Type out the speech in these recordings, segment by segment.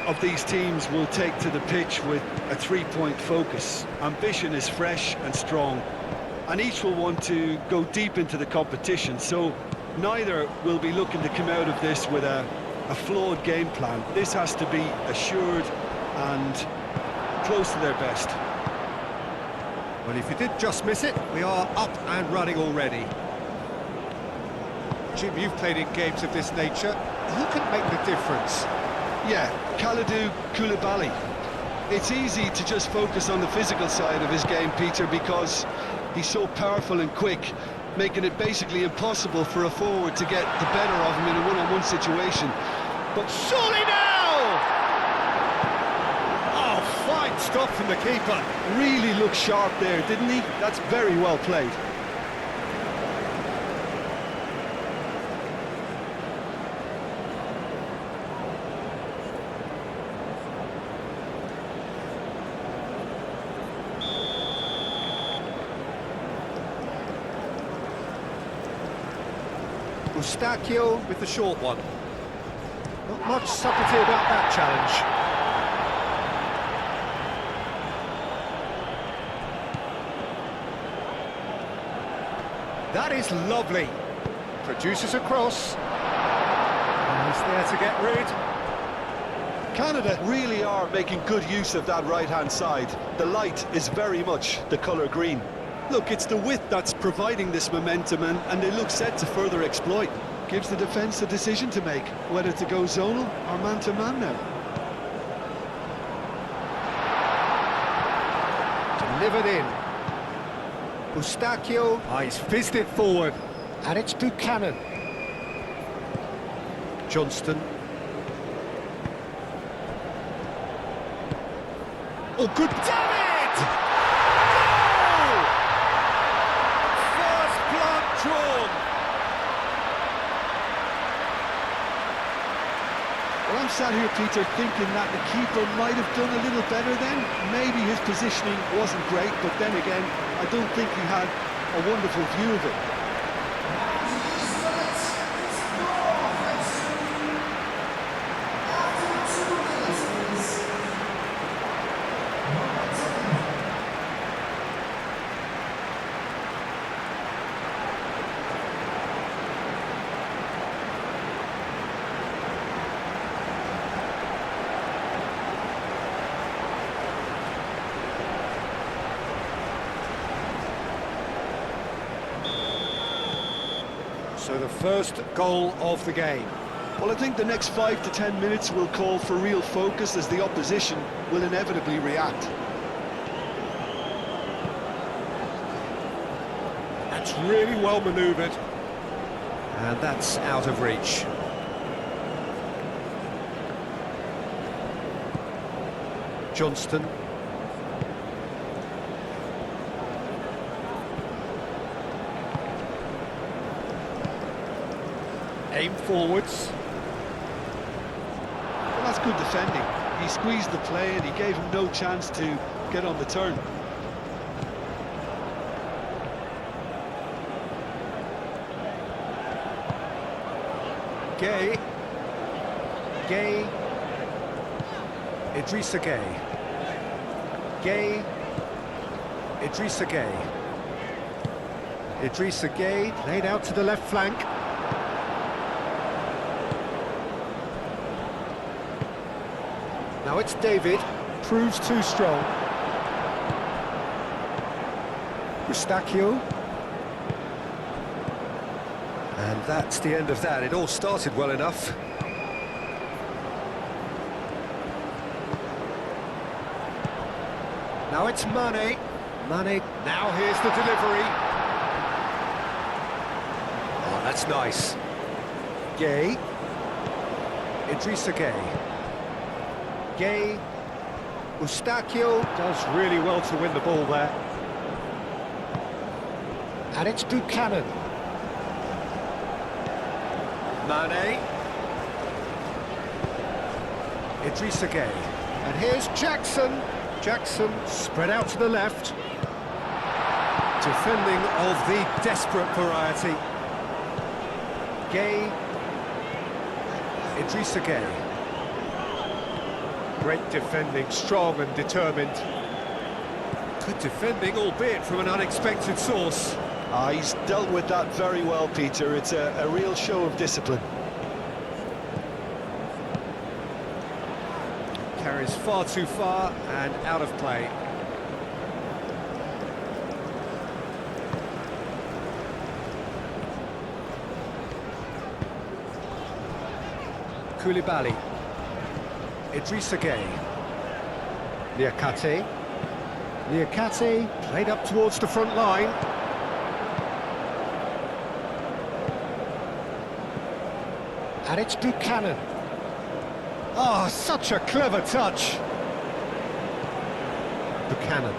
of these teams will take to the pitch with a three-point focus. Ambition is fresh and strong, and each will want to go deep into the competition, so neither will be looking to come out of this with a flawed game plan. This has to be assured and close to their best. Well, if you did just miss it, we are up and running already. Jim, you've played in games of this nature. Who can make the difference? Yeah, Kalidou Koulibaly. It's easy to just focus on the physical side of his game, Peter, because he's so powerful and quick, making it basically impossible for a forward to get the better of him in a one-on-one situation. But surely now! Oh, fine stop from the keeper. Really looked sharp there, didn't he? That's very well played. Eustachio with the short one. Not much subtlety about that challenge. That is lovely. Produces a cross. And he's there to get rid. Canada really are making good use of that right-hand side. The light is very much the colour green. Look, it's the width that's providing this momentum, and they look set to further exploit. Gives the defence a decision to make, whether to go zonal or man-to-man now. Delivered in. Eustachio. He's fizzed it forward. And it's Buchanan. Johnston. Oh, good. Damn it! Goal! First blood drawn. Well, I'm sat here, Peter, thinking that the keeper might have done a little better then. Maybe his positioning wasn't great, but then again, I don't think he had a wonderful view of it. So the first goal of the game. Well, I think the next 5 to 10 minutes will call for real focus, as the opposition will inevitably react. That's really well manoeuvred. And that's out of reach. Johnston. Aim forwards. Well, that's good defending. He squeezed the play and he gave him no chance to get on the turn. Gay. Idrissa Gay. Idrissa Gay laid out to the left flank. Now it's David, proves too strong. Eustachio. And that's the end of that. It all started well enough. Now it's Mane. Now here's the delivery. Oh, that's nice. Gay. Idrissa Gay. Eustachio does really well to win the ball there. And it's Buchanan. Mane. Idrissa Gay. And here's Jackson. Jackson spread out to the left. Defending of the desperate variety. Gay. Idrissa Gay. Great defending, strong and determined. Good defending, albeit from an unexpected source. He's dealt with that very well, Peter. It's a real show of discipline. Carries far too far and out of play. Koulibaly. Idrissa Gueye. Niakate. Niakate played up towards the front line. And it's Buchanan. Oh, such a clever touch. Buchanan.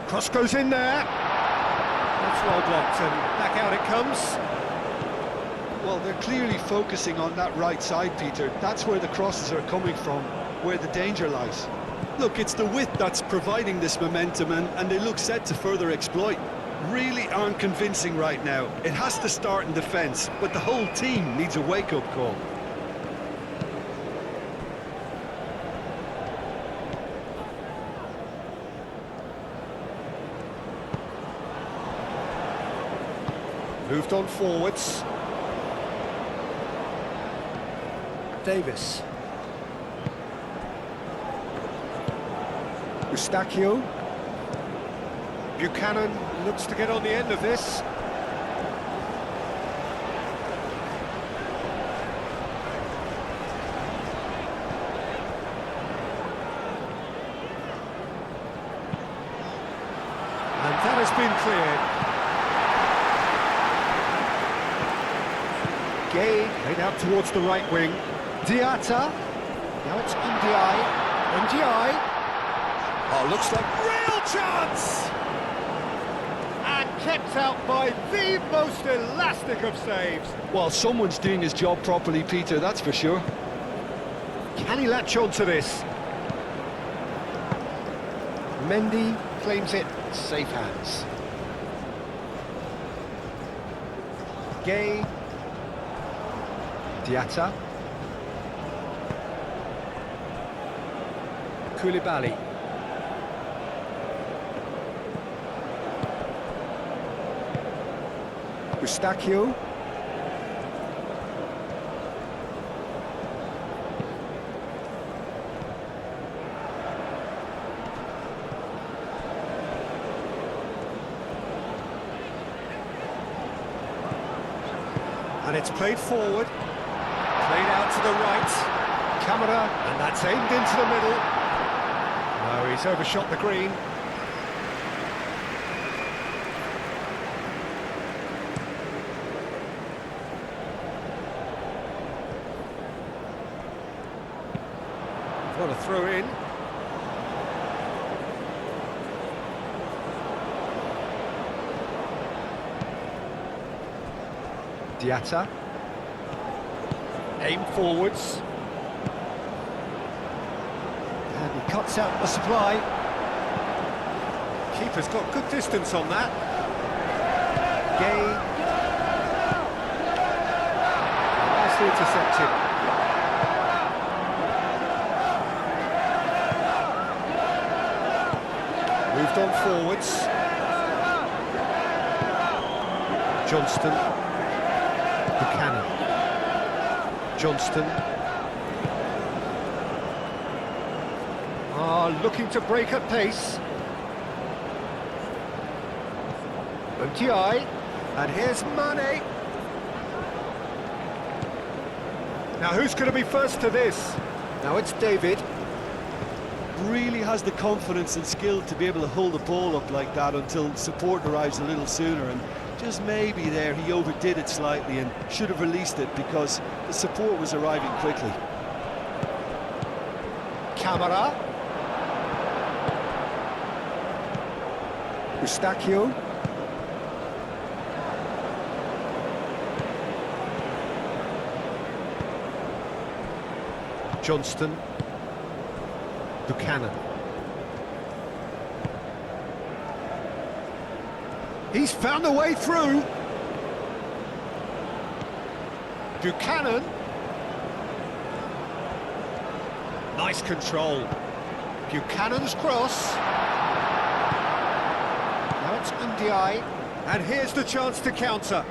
Cross goes in there. That's well blocked and back out it comes. Well, they're clearly focusing on that right side, Peter. That's where the crosses are coming from, where the danger lies. Look, it's the width that's providing this momentum, and they look set to further exploit. Really aren't convincing right now. It has to start in defence, but the whole team needs a wake-up call. Moved on forwards. Davis. Eustachio. Buchanan looks to get on the end of this. And that has been cleared. Gay played out towards the right wing. Diatta. Now it's Ndiaye. Ndiaye. Oh, looks like real chance! And kept out by the most elastic of saves. Well, someone's doing his job properly, Peter, that's for sure. Can he latch on to this? Mendy claims it. Safe hands. Gay. Diatta. Koulibaly. Eustachio. And it's played forward. Played out to the right. Camera, and that's aimed into the middle. No, he's overshot the green. Got a throw in. Diatta. Aim forwards. And he cuts out the supply. Keeper's got good distance on that. Gay. Nicely intercepted. Moved on forwards. Johnston. Buchanan. Johnston. Looking to break at pace. Ndiaye. And here's Mane. Now who's going to be first to this? Now it's David. Really has the confidence and skill to be able to hold the ball up like that until support arrives a little sooner, and just maybe there he overdid it slightly and should have released it because the support was arriving quickly. Camera. Eustachio. Johnston. Buchanan. He's found a way through. Buchanan. Nice control. Buchanan's cross. Now it's Ndiaye. And here's the chance to counter.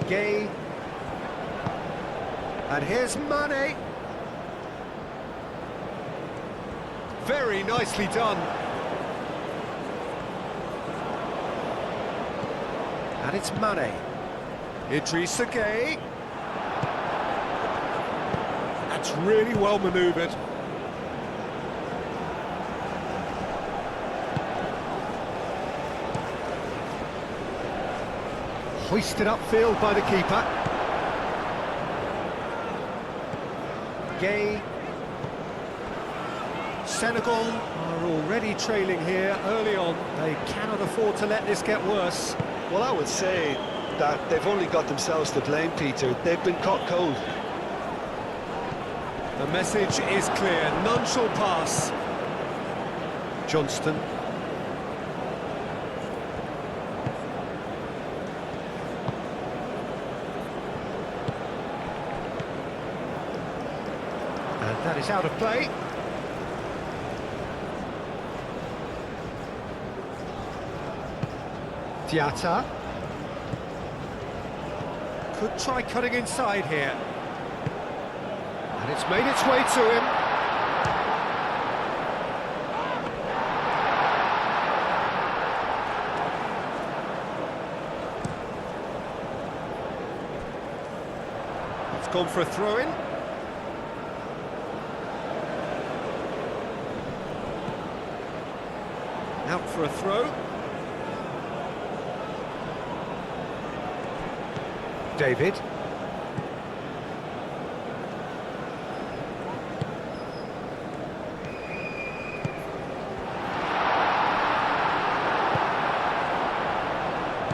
Gay. And here's Mane. Very nicely done. And it's Mane. Idrissa Gueye. That's really well manoeuvred. Hoisted upfield by the keeper. Gueye. Senegal are already trailing here early on. They cannot afford to let this get worse. Well, I would say that they've only got themselves to blame, Peter. They've been caught cold. The message is clear, none shall pass. Johnston. And that is out of play. Diatta. Could try cutting inside here. And it's made its way to him. It's gone for a throw-in. Out for a throw. David.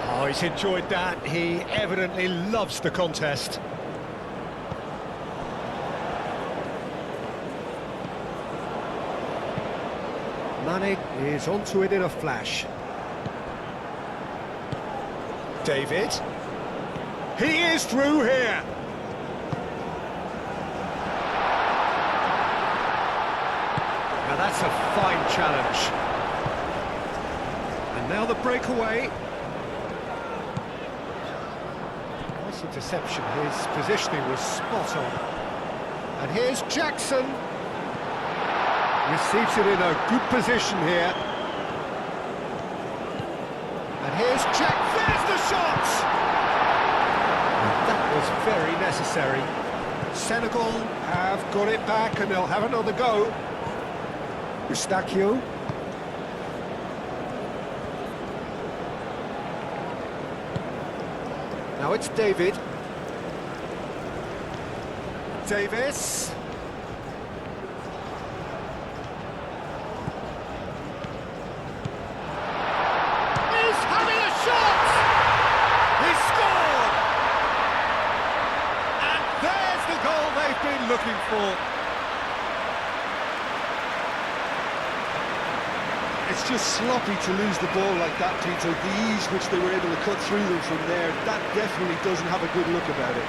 Oh, he's enjoyed that. He evidently loves the contest. Mane is onto it in a flash. David. He is through here. Now that's a fine challenge. And now the breakaway. Nice interception. His positioning was spot on. And here's Jackson. Receives it in a good position here. And here's Jack. There's the shot! That was very necessary. Senegal have got it back and they'll have another go. Eustachio. Now it's David. Davis. He's having a shot! He scored! And there's the goal they've been looking for. It's just sloppy to lose the ball like that, Peter. The ease which they were able to cut through them from there, that definitely doesn't have a good look about it.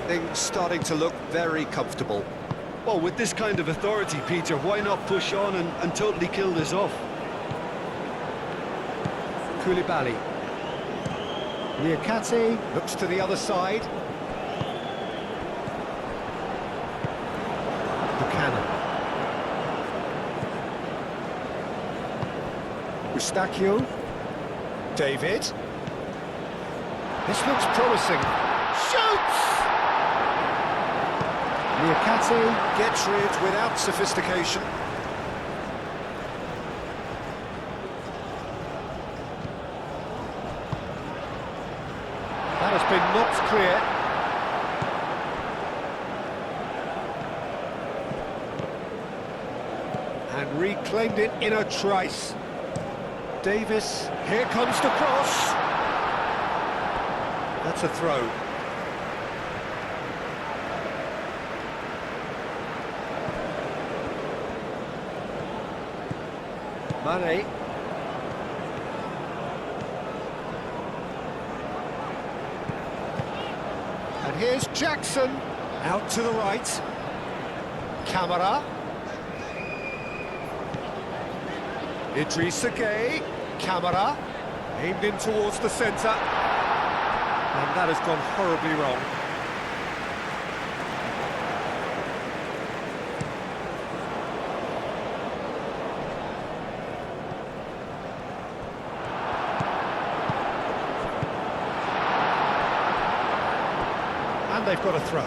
Things starting to look very comfortable. Well, with this kind of authority, Peter, why not push on and totally kill this off? Koulibaly. Niakate looks to the other side. Buchanan. Eustachio. David. This looks promising. Shoots! Niakate gets rid without sophistication. That has been knocked clear. And reclaimed it in a trice. Davis, here comes the cross. That's a throw. Mane. And here's Jackson. Out to the right. Camara. Idrissa Gueye. Camara. Aimed in towards the centre. And that has gone horribly wrong. And they've got a throw.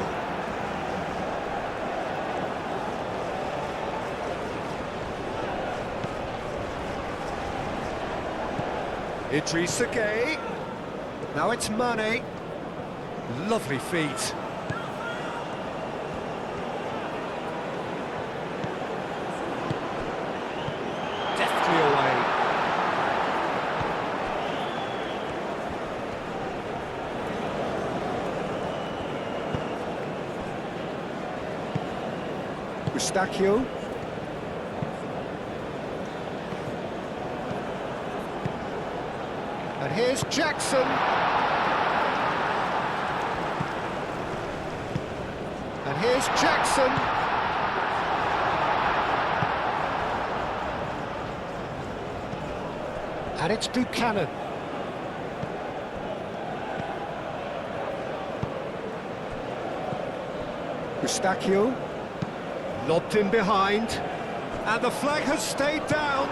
Idrissa Gueye. Now it's Mane. Lovely feet. Deftly away. Eustachio. And here's Jackson. And here's Jackson. And it's Buchanan. Eustachio. Lobbed in behind. And the flag has stayed down.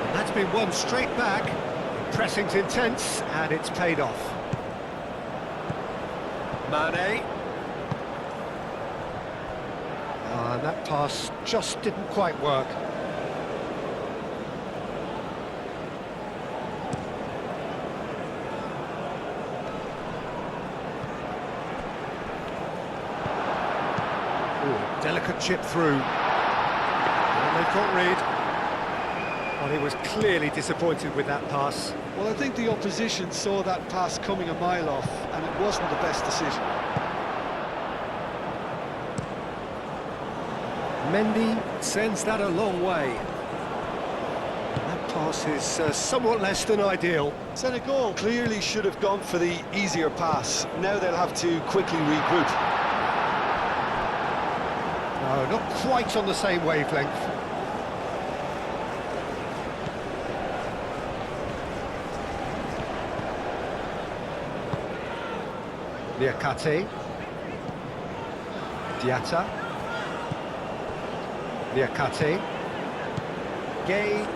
And that's been won straight back. Pressing's intense, and it's paid off. Mane. And that pass just didn't quite work. Ooh, delicate chip through. And they've got Reed. Well, he was clearly disappointed with that pass. Well, I think the opposition saw that pass coming a mile off, and it wasn't the best decision. Mendy sends that a long way. That pass is somewhat less than ideal. Senegal clearly should have gone for the easier pass. Now they'll have to quickly regroup. No, not quite on the same wavelength. Niakate. Diatta. Niakate. Gueye.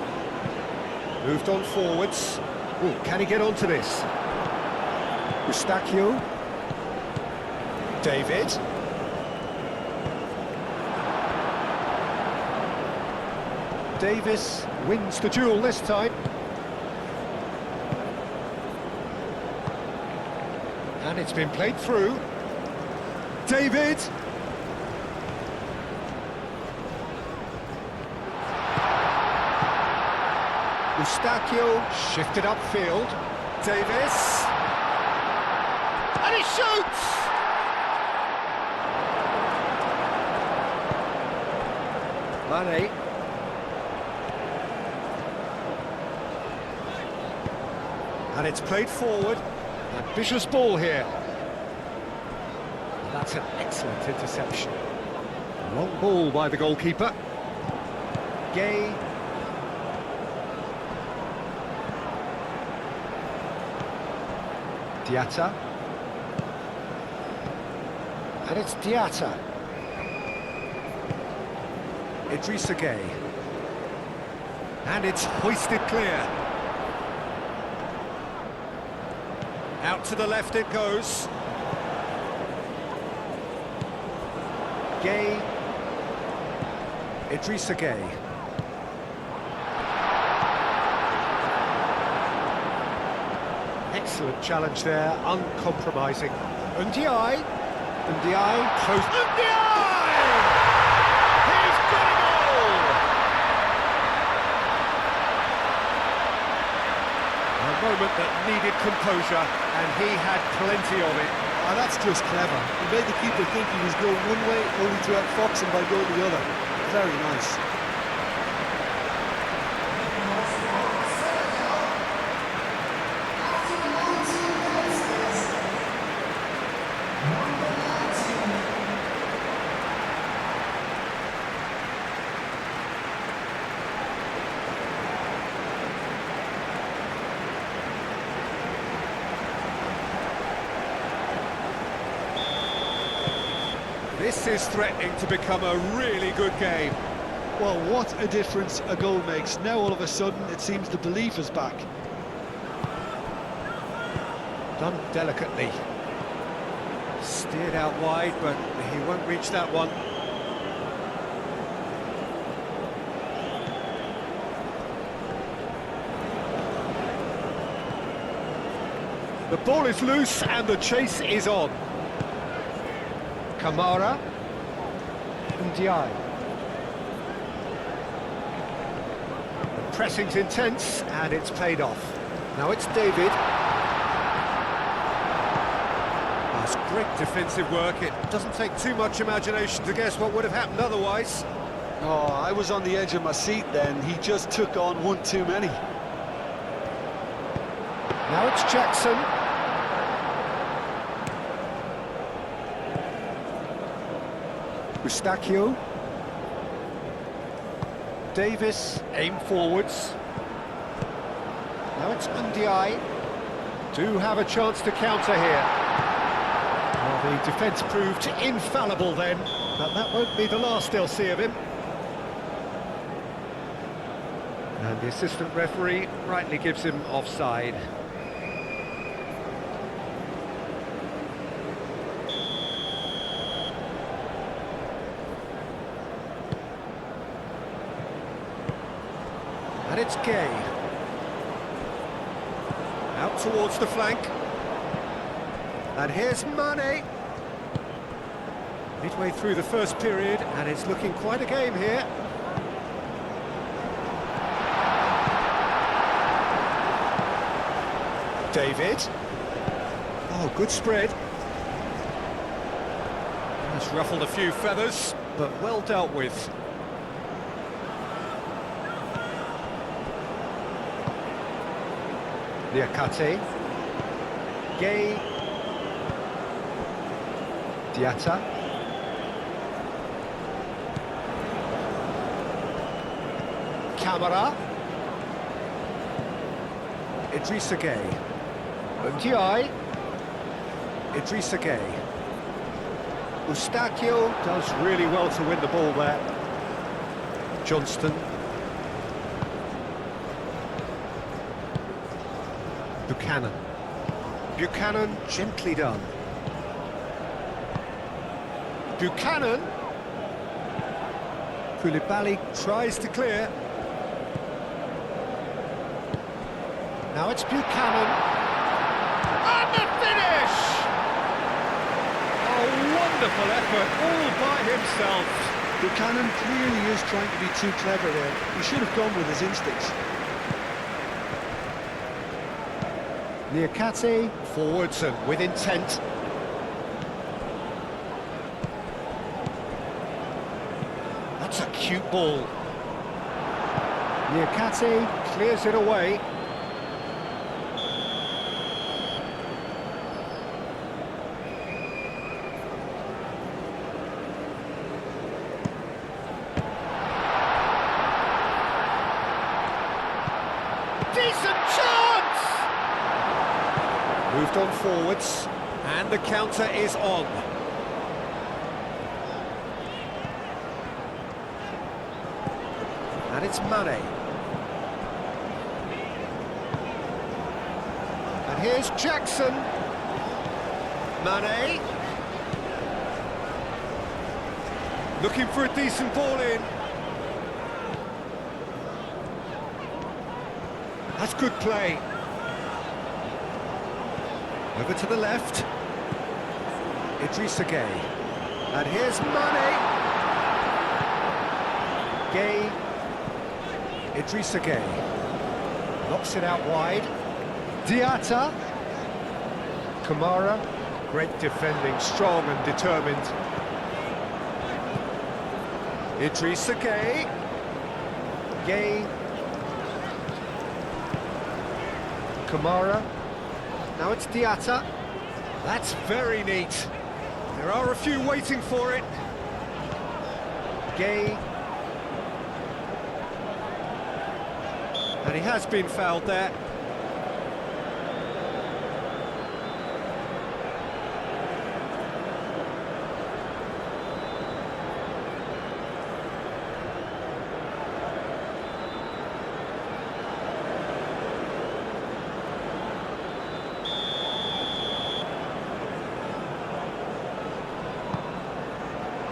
Moved on forwards. Ooh, can he get onto this? Eustachio. David. Davis wins the duel this time. And it's been played through. David! Eustachio shifted upfield. Davis! And he shoots! Mane. And it's played forward. Ambitious ball here. That's an excellent interception. Long ball by the goalkeeper. Gueye. Diatta. And it's Diatta. Idrissa Gueye. And it's hoisted clear. Out to the left it goes. Gueye. Idrissa Gueye. Excellent challenge there, uncompromising. Ndiaye, close. Ndiaye! He's got a goal! A moment that needed composure, and he had plenty of it. Oh, that's just clever. He made the keeper think he was going one way, only to outfox him by going the other. Very nice. This is threatening to become a really good game. Well, what a difference a goal makes. Now all of a sudden it seems the belief is back. Done delicately. Steered out wide, but he won't reach that one. The ball is loose and the chase is on. Kamara, Ndiaye. The pressing's intense and it's paid off. Now it's David. That's great defensive work. It doesn't take too much imagination to guess what would have happened otherwise. Oh, I was on the edge of my seat then. He just took on one too many. Now it's Jackson. Eustachio. Davis, aim forwards. Now it's Ndiaye. Do have a chance to counter here. Well, the defence proved infallible then, but that won't be the last they'll see of him. And the assistant referee rightly gives him offside. And it's Gay. Out towards the flank. And here's Mane. Midway through the first period, and it's looking quite a game here. David. Oh, good spread. Has ruffled a few feathers, but well dealt with. Niakate, Gay, Diatta, Kamara, Idrissa Gay, Ndiaye, Idrissa Gay. Eustachio does really well to win the ball there. Johnston. Buchanan, gently done. Buchanan. Koulibaly tries to clear. Now it's Buchanan. And the finish! A wonderful effort, all by himself. Buchanan clearly is trying to be too clever there. He should have gone with his instincts. Niakate, forwards and with intent. That's a cute ball. Niakate clears it away. Decent chance! Moved on forwards, and the counter is on. And it's Mane. And here's Jackson. Mane. Looking for a decent ball in. That's good play. Over to the left. Idrissa Gueye. And here's Mane. Gueye. Idrissa Gueye. Knocks it out wide. Diatta. Kamara. Great defending, strong and determined. Idrissa Gueye. Gueye. Kamara. Now it's Diatta. That's very neat. There are a few waiting for it. Gueye. And he has been fouled there.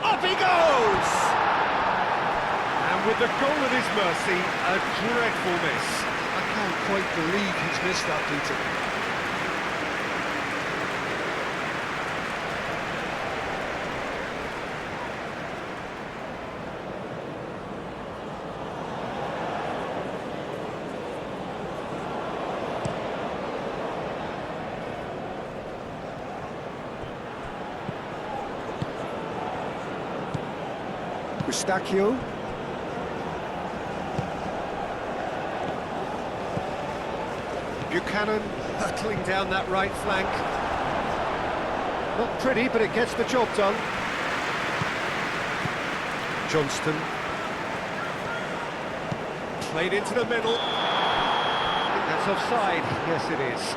Up he goes! And with the goal at his mercy, a dreadful miss. I can't quite believe he's missed that, Peter. Eustachio. Buchanan hurtling down that right flank. Not pretty, but it gets the job done. Johnston. Played into the middle. I think that's offside. Yes, it is.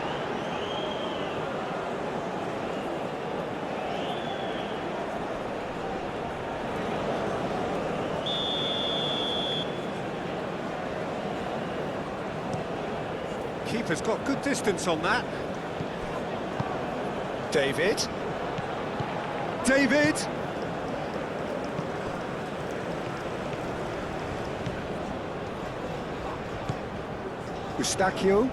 Keeper's got good distance on that. David. David! Eustachio.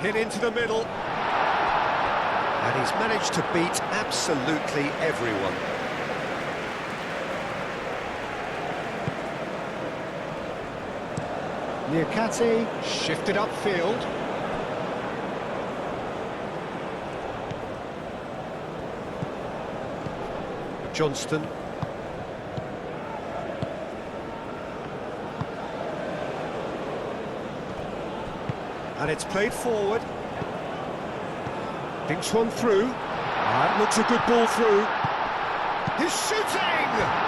Hit into the middle. And he's managed to beat absolutely everyone. Niakate shifted upfield. Johnston. And it's played forward. Thinks one through. That looks a good ball through. He's shooting!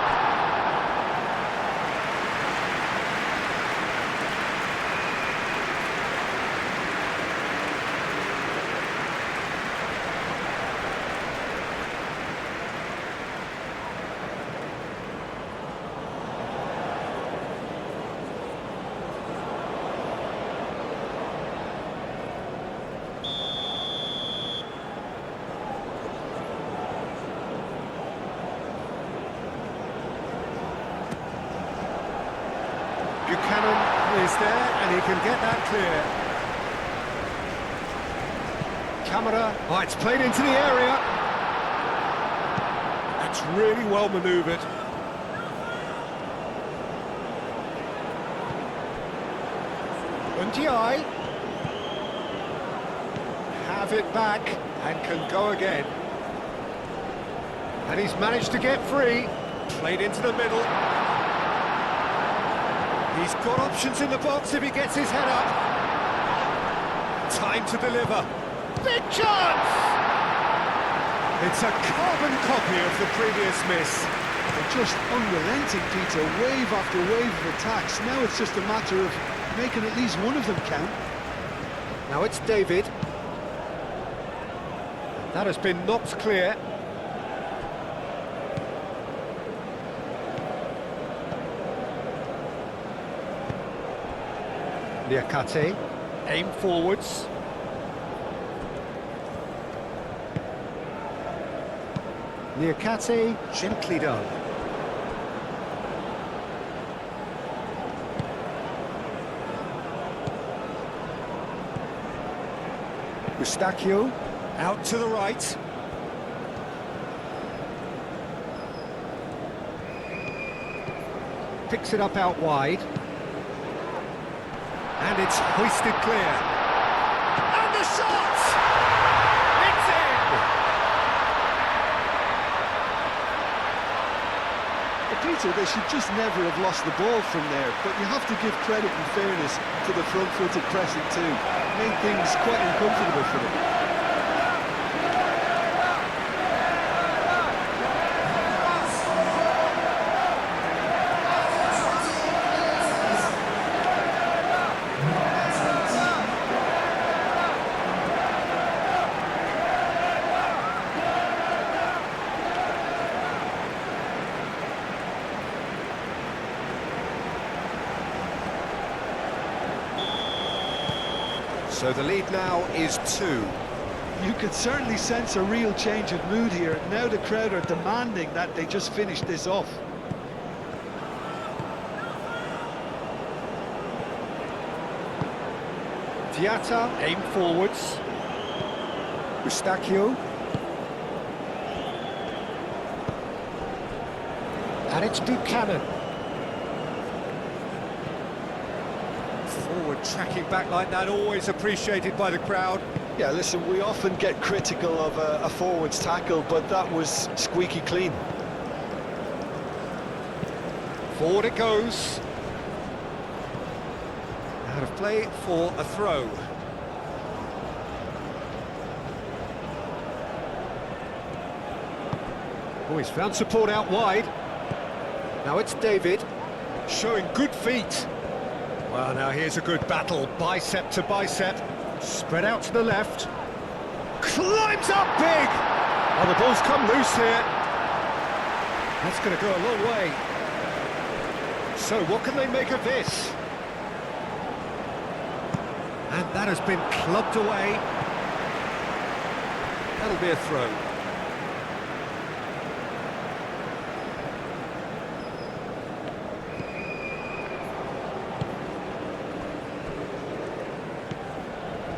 Buchanan is there, and he can get that clear. Camera, oh, it's played into the area. That's really well manoeuvred. Ndiaye have it back and can go again. And he's managed to get free. Played into the middle. He's got options in the box if he gets his head up. Time to deliver. Big chance! It's a carbon copy of the previous miss. They're just unrelenting, Peter. Wave after wave of attacks. Now it's just a matter of making at least one of them count. Now it's David. That has been knocked clear. Niakate, aim forwards. Niakate, gently done. Eustachio, out to the right. Picks it up out wide. And it's hoisted clear. And the shot! It's in! Peter, they should just never have lost the ball from there, but you have to give credit and fairness to the front-footed pressing too. Made things quite uncomfortable for them. So the lead now is 2. You could certainly sense a real change of mood here. Now the crowd are demanding that they just finish this off. Diatta, aim forwards. Eustachio. And it's Buchanan. Forward tracking back like that, always appreciated by the crowd. Yeah, listen, we often get critical of a forward's tackle, but that was squeaky clean. Forward it goes. Out of play for a throw. Oh, he's found support out wide. Now it's David, showing good feet. Well, now here's a good battle, bicep to bicep. Spread out to the left. Climbs up big! Oh, the ball's come loose here. That's going to go a long way. So, what can they make of this? And that has been clubbed away. That'll be a throw.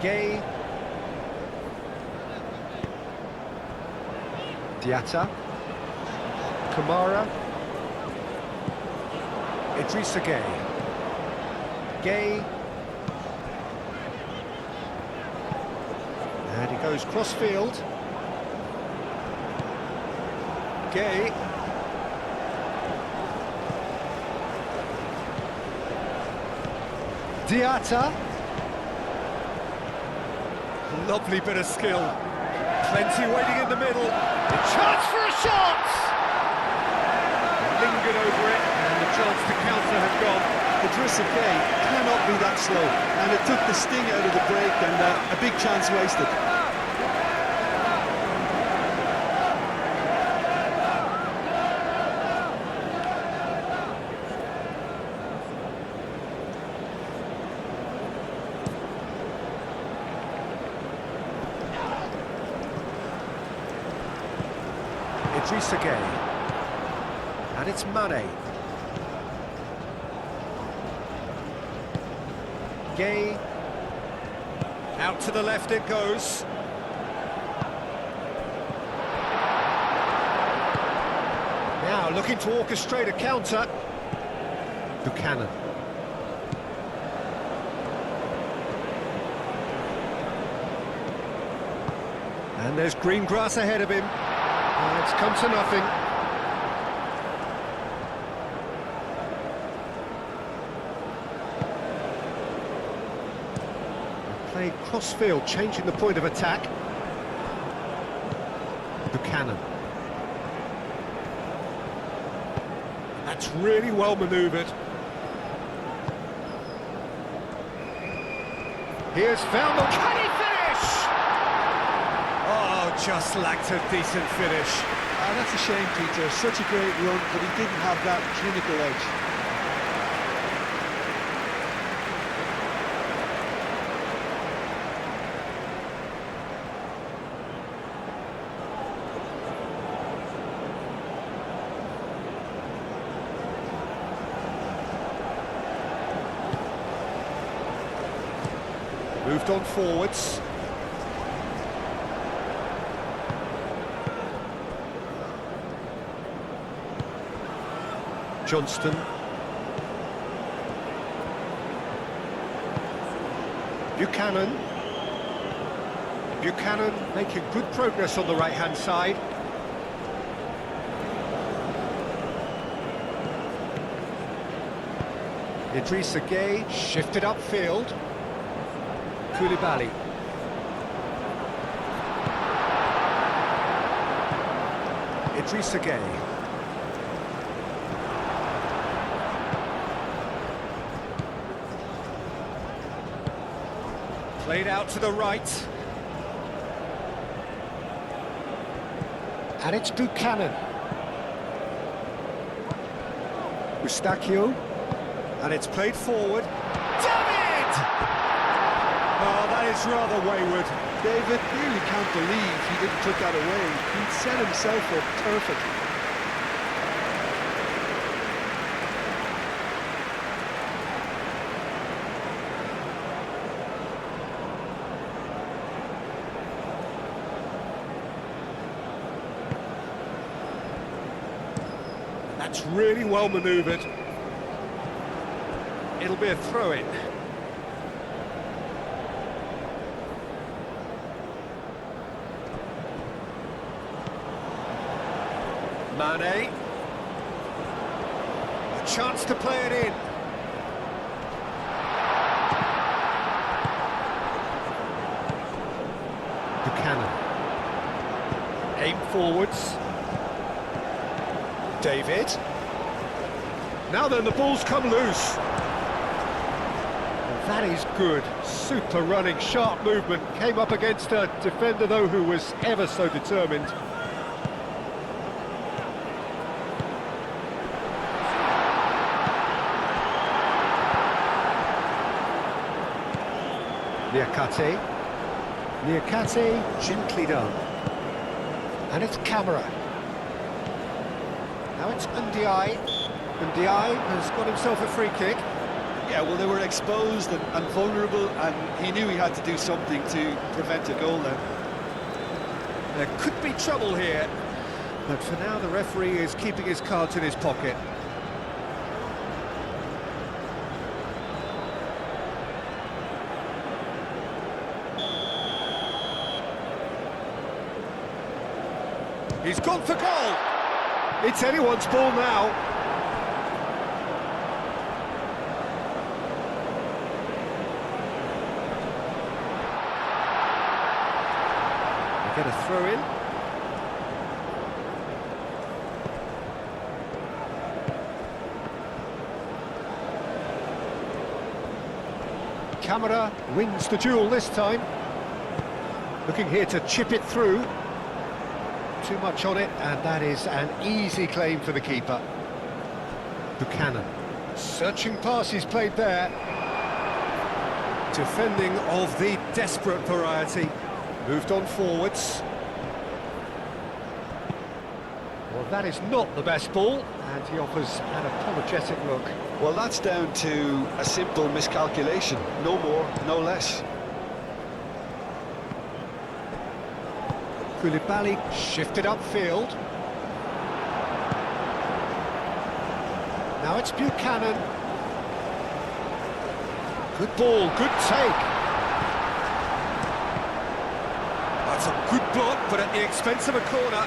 Gay. Diatta. Kamara. Idrissa Gay. Gay. And he goes cross-field. Gay. Diatta. Lovely bit of skill. Plenty waiting in the middle. A chance for a shot! Lingered over it, and the chance to counter had gone. Idrissa Gay cannot be that slow, and it took the sting out of the break and a big chance wasted. Idrissa Gay. And it's Mane. Gay. Out to the left it goes. Now looking to orchestrate a counter. Buchanan. And there's green grass ahead of him. It's come to nothing. Played cross-field, changing the point of attack. Buchanan. That's really well manoeuvred. Here's found the... Can he finish? Oh, just lacked a decent finish. That's a shame, Peter. Such a great run, but he didn't have that clinical edge. Moved on forwards. Johnston. Buchanan. Buchanan making good progress on the right-hand side. Idrissa Gueye shifted upfield. Koulibaly. Idrissa Gueye. Played out to the right. And it's Buchanan. Eustachio. And it's played forward. David! Oh, that is rather wayward. David really can't believe he didn't put that away. He'd set himself up perfectly. That's really well manoeuvred. It'll be a throw-in. Mane. A chance to play it in. Buchanan. Aim forwards. David. Now then, the ball's come loose. That is good. Super running, sharp movement. Came up against a defender, though, who was ever so determined. Niakate. Niakate, gently done. And it's Camara. Now it's Ndiaye. Ndiaye has got himself a free kick. Yeah, well, they were exposed and vulnerable, and he knew he had to do something to prevent a goal then. There could be trouble here, but for now the referee is keeping his cards in his pocket. He's gone for goal! It's anyone's ball now. Get a throw in. Camara wins the duel this time. Looking here to chip it through. Too much on it, and that is an easy claim for the keeper. Buchanan. Searching passes played there. Defending of the desperate variety. Moved on forwards. Well, that is not the best ball, and he offers an apologetic look. Well, that's down to a simple miscalculation. No more, no less. Koulibaly shifted upfield. Now it's Buchanan. Good ball, good take. That's a good block, but at the expense of a corner.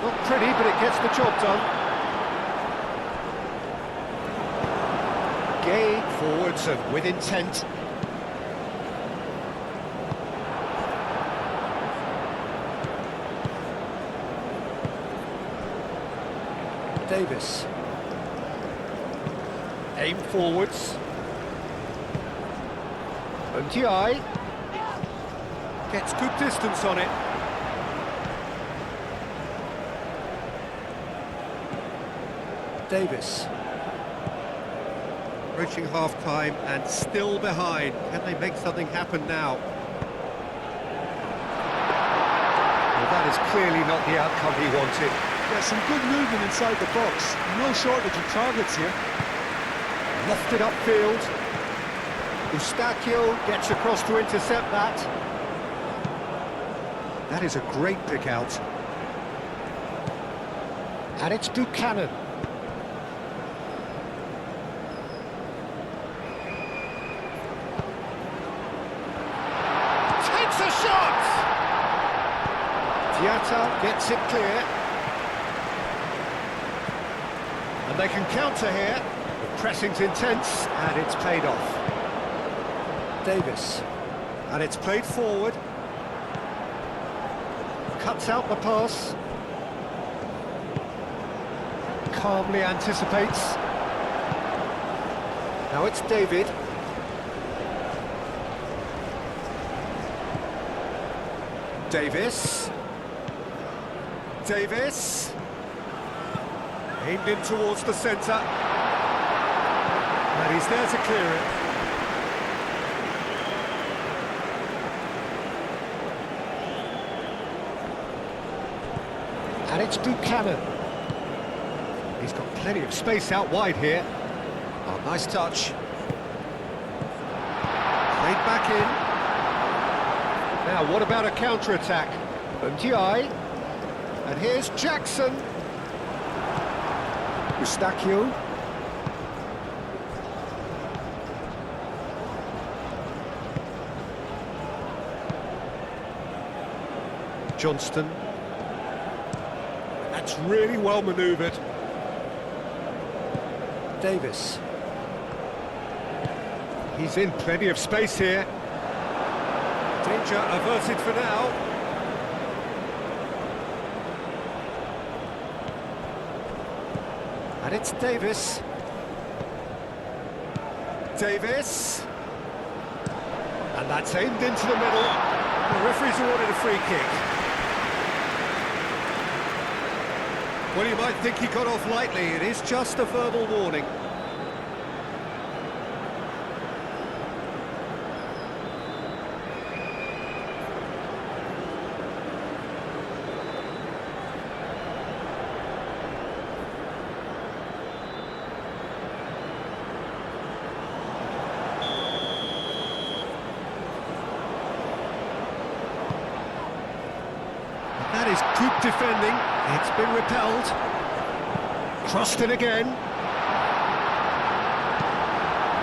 Not pretty, but it gets the job done. Gueye forwards and with intent. Davis. Aim forwards. Ndiaye gets good distance on it. Davis. Approaching half-time and still behind. Can they make something happen now? Well, that is clearly not the outcome he wanted. Yeah, some good movement inside the box. No shortage of targets here. Lofted upfield. Eustachio gets across to intercept that. That is a great pick out. And it's Buchanan. Takes a shot! Diatta gets it clear. And they can counter here. The pressing's intense, and it's paid off. Davis. And it's played forward. Cuts out the pass. Calmly anticipates. Now it's David. Davis. Davis. Aimed in towards the centre. And he's there to clear it. And it's Buchanan. He's got plenty of space out wide here. Oh, nice touch. Played back in. Now, what about a counter-attack? Ndiaye. And here's Jackson. Eustachio. Johnston. That's really well manoeuvred. Davis. He's in plenty of space here. Danger averted for now. And it's Davis. Davis. And that's aimed into the middle. The referee's awarded a free kick. Well, you might think he got off lightly. It is just a verbal warning. That is good defending. It's been repelled. Crossed it again.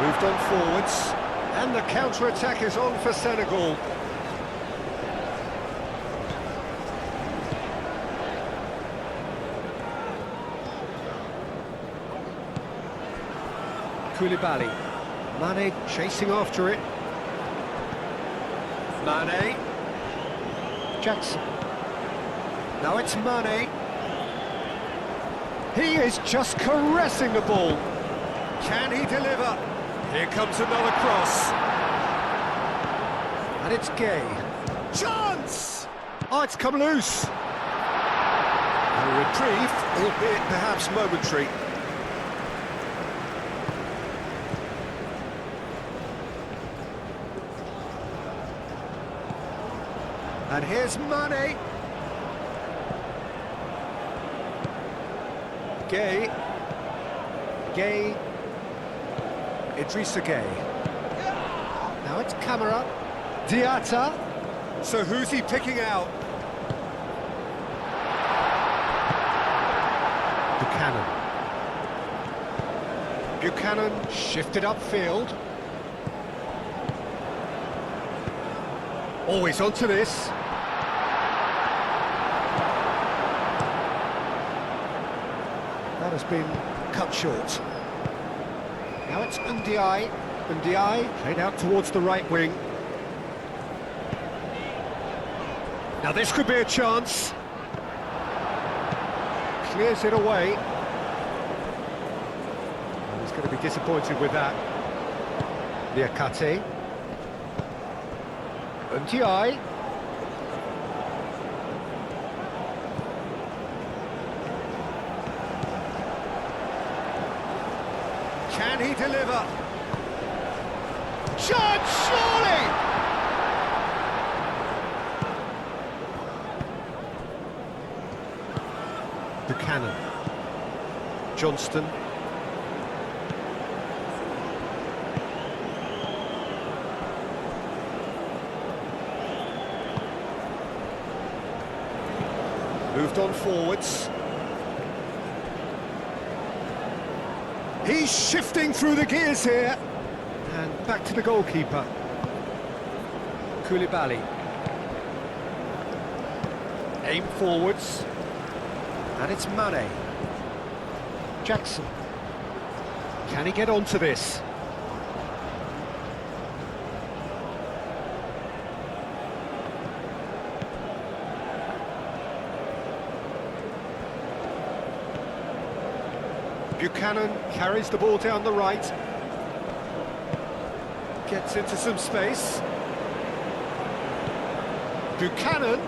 Moved on forwards. And the counter-attack is on for Senegal. Koulibaly. Mane chasing after it. Mane. Jackson. Now it's Mane. He is just caressing the ball. Can he deliver? Here comes another cross. And it's Gay. Chance! Oh, it's come loose. A reprieve, albeit perhaps momentary. And here's Mane. Gay. Gay. Idrissa Gay. Now it's Camara. Diatta. So who's he picking out? Buchanan. Buchanan shifted upfield. Always onto this. That has been cut short. Now it's Ndiaye. Ndiaye played out towards the right wing. Now this could be a chance. Clears it away. And he's going to be disappointed with that. Niakate. Ndiaye. Can he deliver? Chance, surely! Buchanan. Johnston. Moved on forwards. He's shifting through the gears here. And back to the goalkeeper. Koulibaly. Aim forwards. And it's Mane. Jackson. Can he get onto this? Buchanan carries the ball down the right. Gets into some space. Buchanan.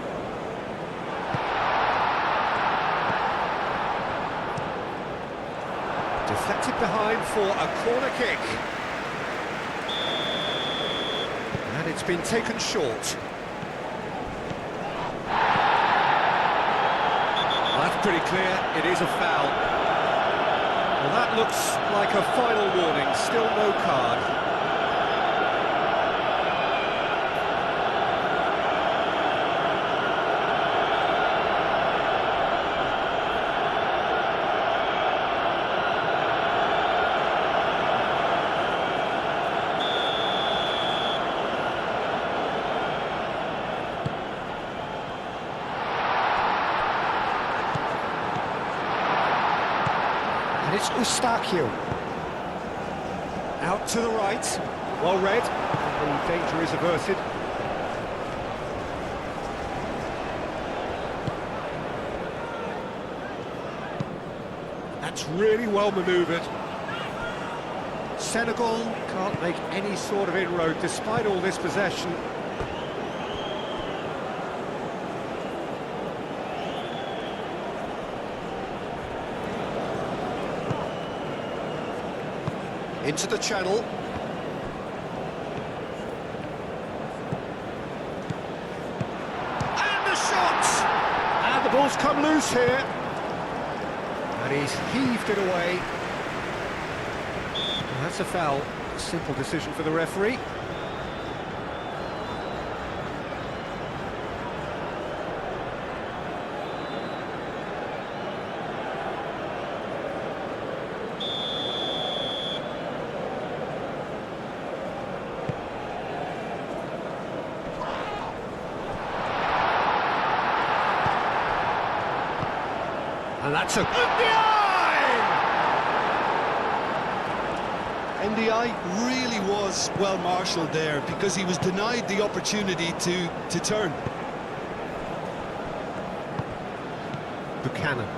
Deflected behind for a corner kick. And it's been taken short. Well, that's pretty clear, it is a foul. Well, that looks like a final warning, still no card. It's Eustáquio. Out to the right. Well read. The danger is averted. That's really well manoeuvred. Senegal can't make any sort of inroad despite all this possession. Into the channel. And the shot! And the ball's come loose here. And he's heaved it away. And that's a foul. Simple decision for the referee. And that's a NDI really was well marshalled there because he was denied the opportunity to turn. Buchanan.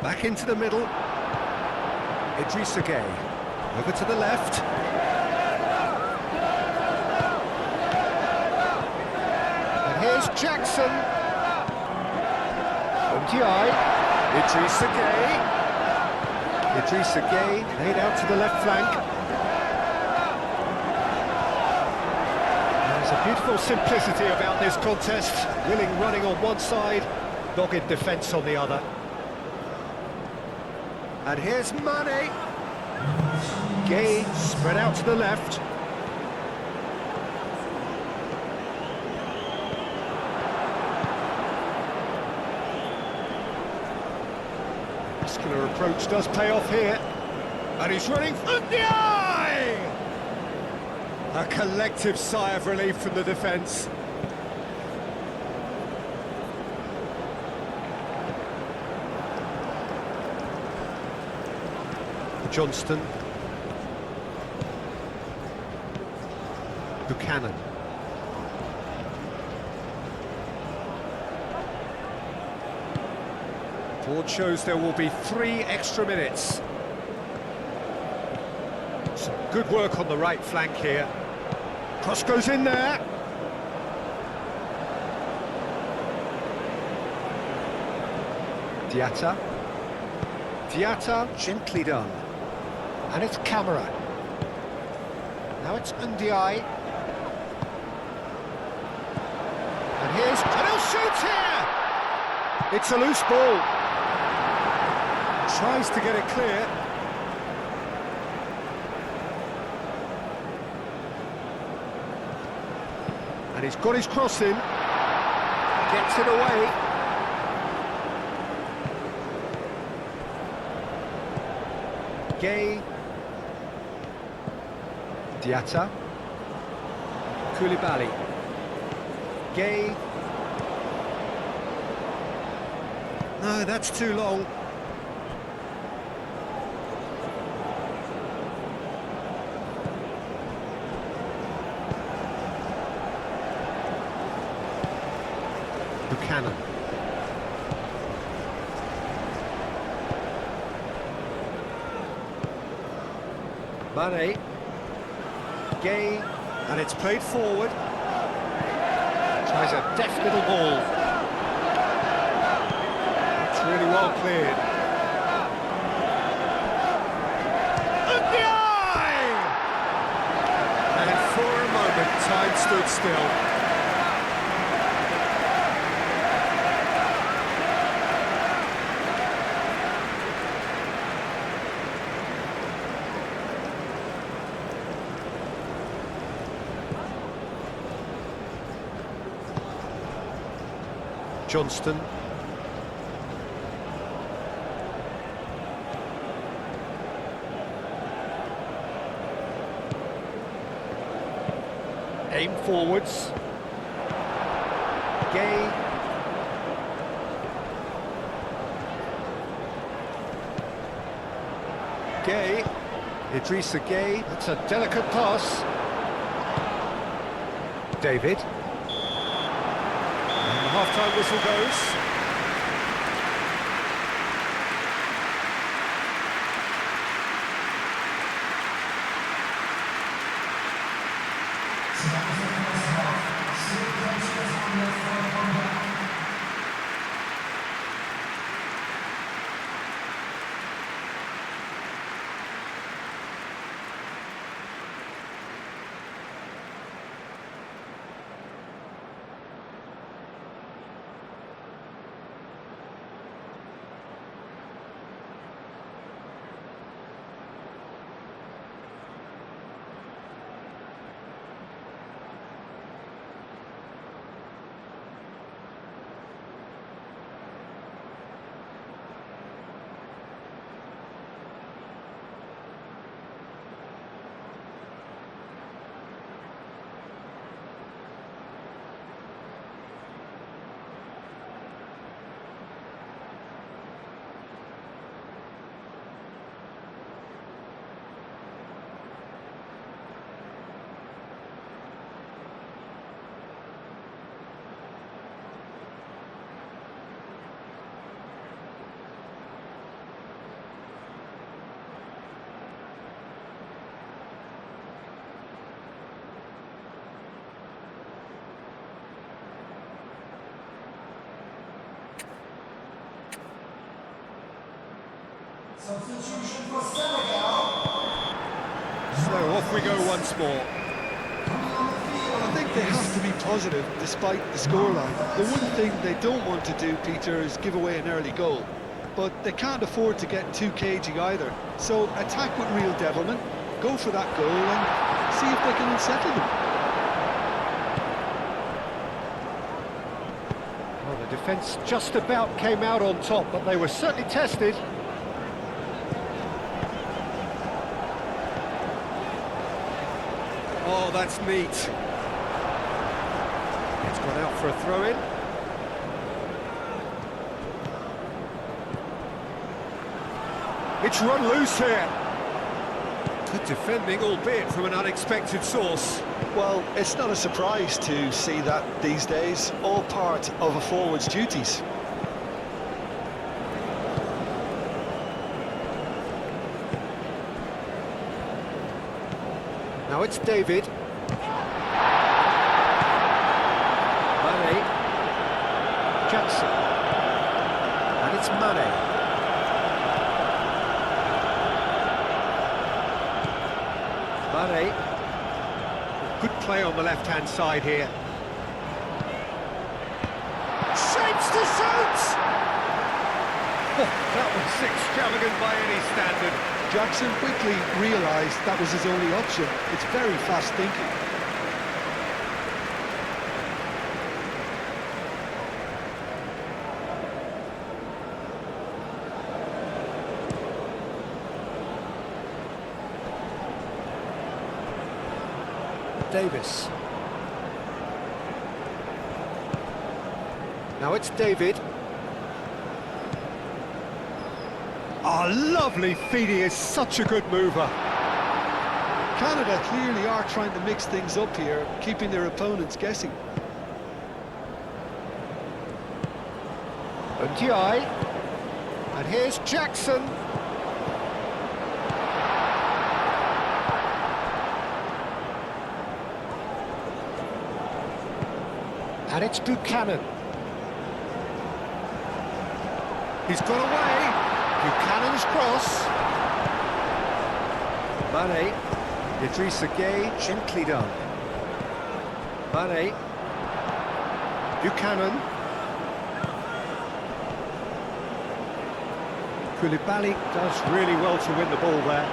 Back into the middle. Idrissa Gueye. Over to the left. And here's Jackson. Ndiaye. Idrissa Gueye. Idrissa Gueye laid out to the left flank. There's a beautiful simplicity about this contest. Willing running on one side, dogged defence on the other. And here's Mane. Gueye spread out to the left. Muscular approach does pay off here. And he's running for Ndiaye! A collective sigh of relief from the defence. Johnston. Buchanan. Board shows there will be 3 extra minutes. Some good work on the right flank here. Cross goes in there. Diatta. Diatta, gently done. And it's Camara. Now it's Ndiaye. And he'll shoot here! It's a loose ball. Tries to get it clear. And he's got his cross in. Gets it away. Gay. Diatta. Koulibaly. Gay. No, that's too long. Buchanan. Mane. Gay. And it's played forward. Tries a deft little ball. It's really well cleared. And the eye! And for a moment, time stood still. Johnston. Aim forwards. Gay. Gay. Idrissa Gay. That's a delicate pass. David. And the half-time whistle goes. Substitution for Senegal. So off we go once more. I think they have to be positive despite the scoreline. The one thing they don't want to do, Peter, is give away an early goal. But they can't afford to get too cagey either. So attack with real devilment, go for that goal and see if they can unsettle them. Well, the defence just about came out on top, but they were certainly tested. Oh, that's neat. It's gone out for a throw-in. It's run loose here. Good defending, albeit from an unexpected source. Well, it's not a surprise to see that these days, all part of a forward's duties. Now it's David. Mane. Jackson. And it's Mane. Mane. Good play on the left-hand side here. Shapes to shoot! Oh, that was extravagant by any standard. Jackson quickly realised that was his only option. It's very fast thinking. Davis. Now it's David. Oh, lovely feed, he is such a good mover. Canada clearly are trying to mix things up here, keeping their opponents guessing. Ndiaye. And here's Jackson. And it's Buchanan. He's got away. Buchanan's cross. Mane. Idrissa Gueye, gently done. Mane. Buchanan. Koulibaly does really well to win the ball there.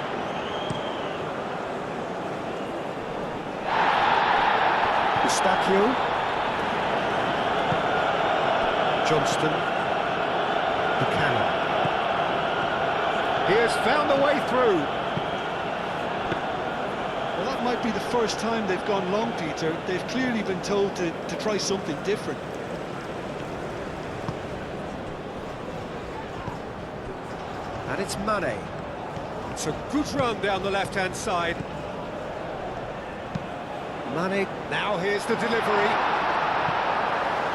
Eustachio. Johnston. Buchanan. He has found a way through. Well, that might be the first time they've gone long, Peter. They've clearly been told to try something different. And it's Mane. It's a good run down the left-hand side. Mane, now here's the delivery.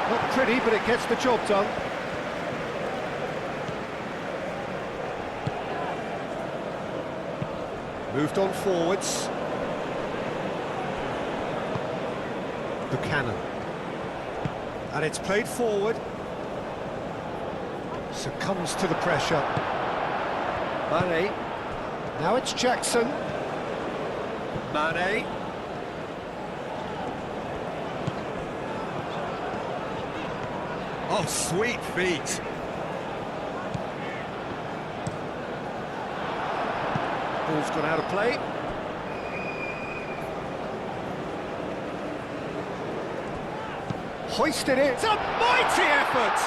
Not pretty, but it gets the job done. Moved on forwards. Buchanan. And it's played forward. Succumbs to the pressure. Mane. Now it's Jackson. Mane. Oh, sweet feet. Ball's gone out of play. Hoisted it. It's a mighty effort!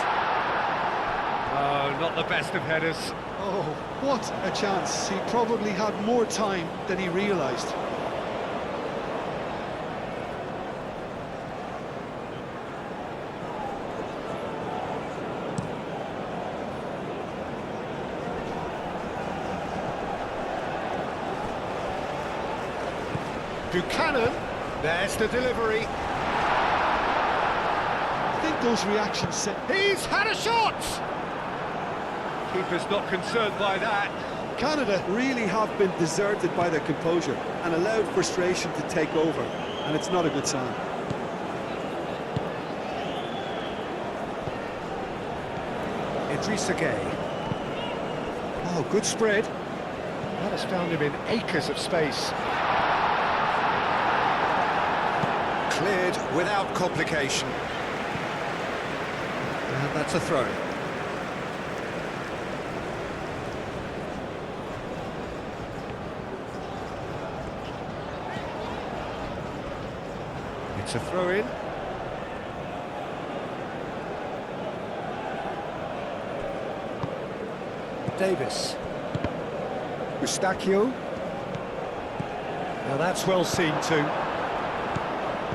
Oh, not the best of headers. Oh, what a chance. He probably had more time than he realised. Buchanan, there's the delivery. I think those reactions set... He's had a shot! Keeper's not concerned by that. Canada really have been deserted by their composure and allowed frustration to take over, and it's not a good sign. Idrissa Gueye. Oh, good spread. That has found him in acres of space. Cleared without complication. And that's a throw. It's a throw-in. Davis. Eustachio. Now that's well seen too.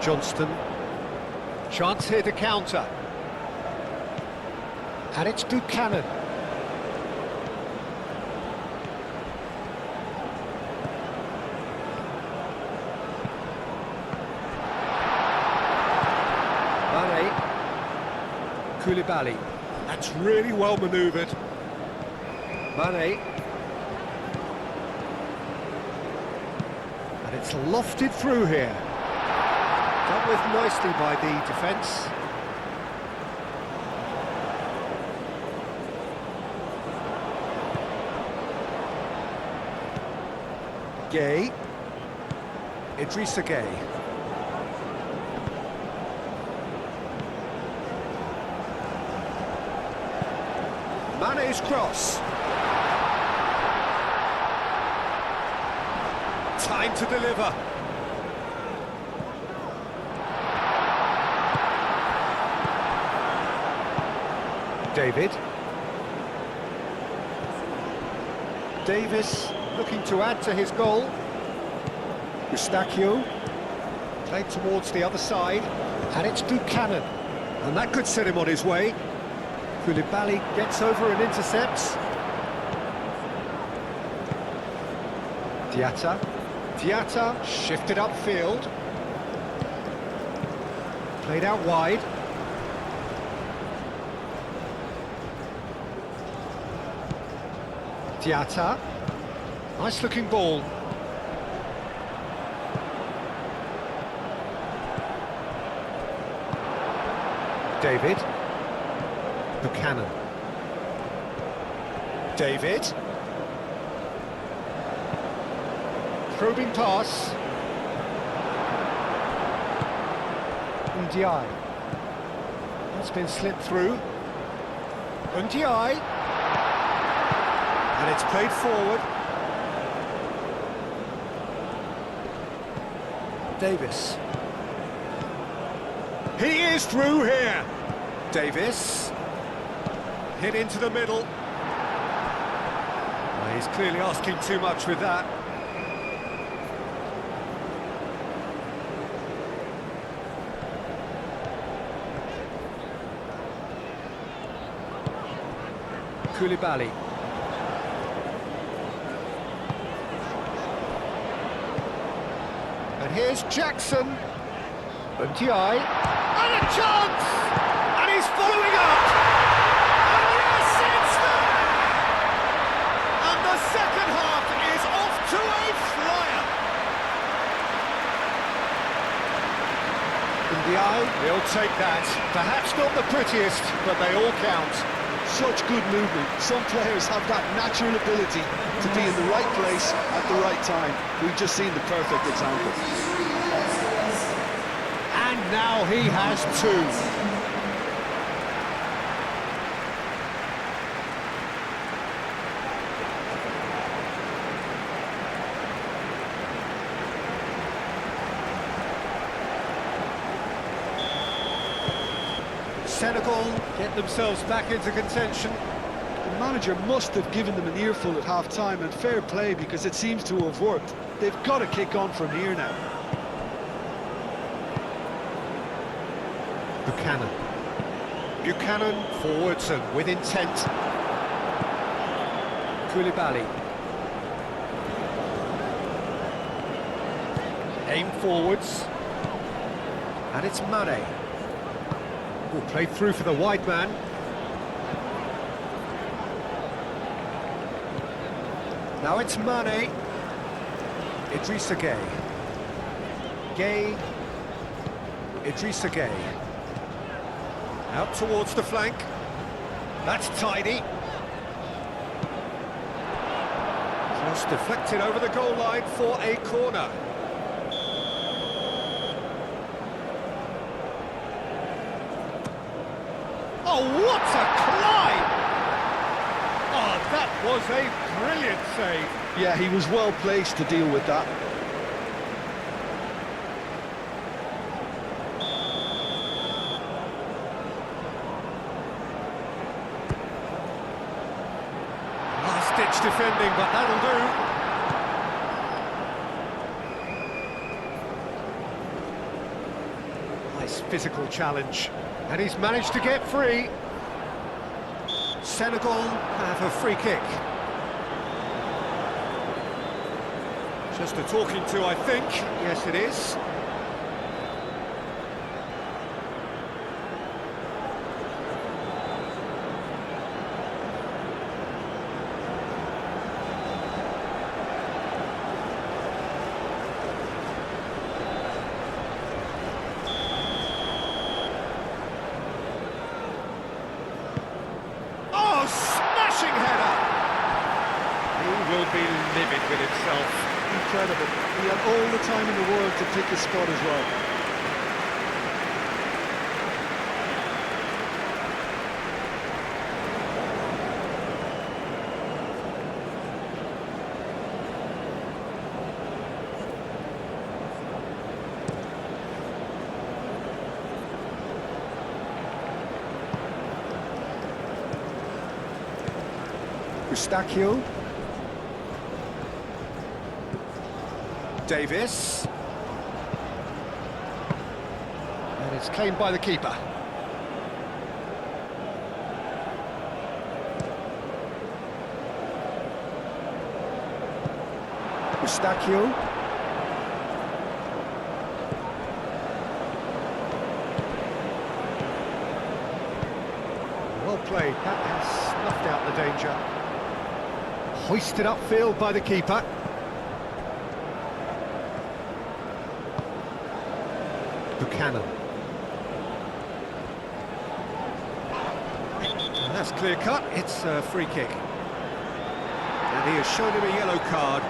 Johnston. Chance here to counter. And it's Buchanan. Mane. Koulibaly. That's really well manoeuvred. Mane. And it's lofted through here. Dealt with nicely by the defence. Gueye. Idrissa Gueye. Mane's cross. Time to deliver. David. Davis looking to add to his goal. Eustachio. Played towards the other side, and it's Buchanan. And that could set him on his way. Koulibaly gets over and intercepts. Diatta shifted upfield. Played out wide. Diatta. Nice looking ball. David. Buchanan. David. Probing pass. Ndiaye. That's been slipped through. Ndiaye. And it's played forward. Davis. He is through here. Davis. Hit into the middle. Well, he's clearly asking too much with that. Koulibaly. And here's Jackson. Ndiaye. And a chance! And he's following up! And yes, it's there! And the second half is off to a flyer! Ndiaye, he'll take that. Perhaps not the prettiest, but they all count. Such good movement. Some players have that natural ability to be in the right place at the right time. We've just seen the perfect example. And now he has two. Senegal get themselves back into contention. The manager must have given them an earful at half-time, and fair play, because it seems to have worked. They've got to kick on from here now. Buchanan forwards and with intent. Koulibaly. Aim forwards. And it's Mane. Will play through for the wide man. Now it's Mane. Idrissa Gueye. Gueye. Idrissa Gueye. Out towards the flank. That's tidy. Cross deflected over the goal line for a corner. Oh, what a climb! Oh, that was a brilliant save. Yeah, he was well placed to deal with that. Last-ditch defending, but that'll do. Nice physical challenge. And he's managed to get free. Senegal have a free kick. Just a talking to, I think. Yes, it is. Smashing header! He will be livid with himself. Incredible. He had all the time in the world to pick his spot as well. Eustachio. Davis. And it's claimed by the keeper. Eustachio. Well played, that has snuffed out the danger. Hoisted upfield by the keeper. Buchanan. And that's clear cut, it's a free kick. And he has shown him a yellow card.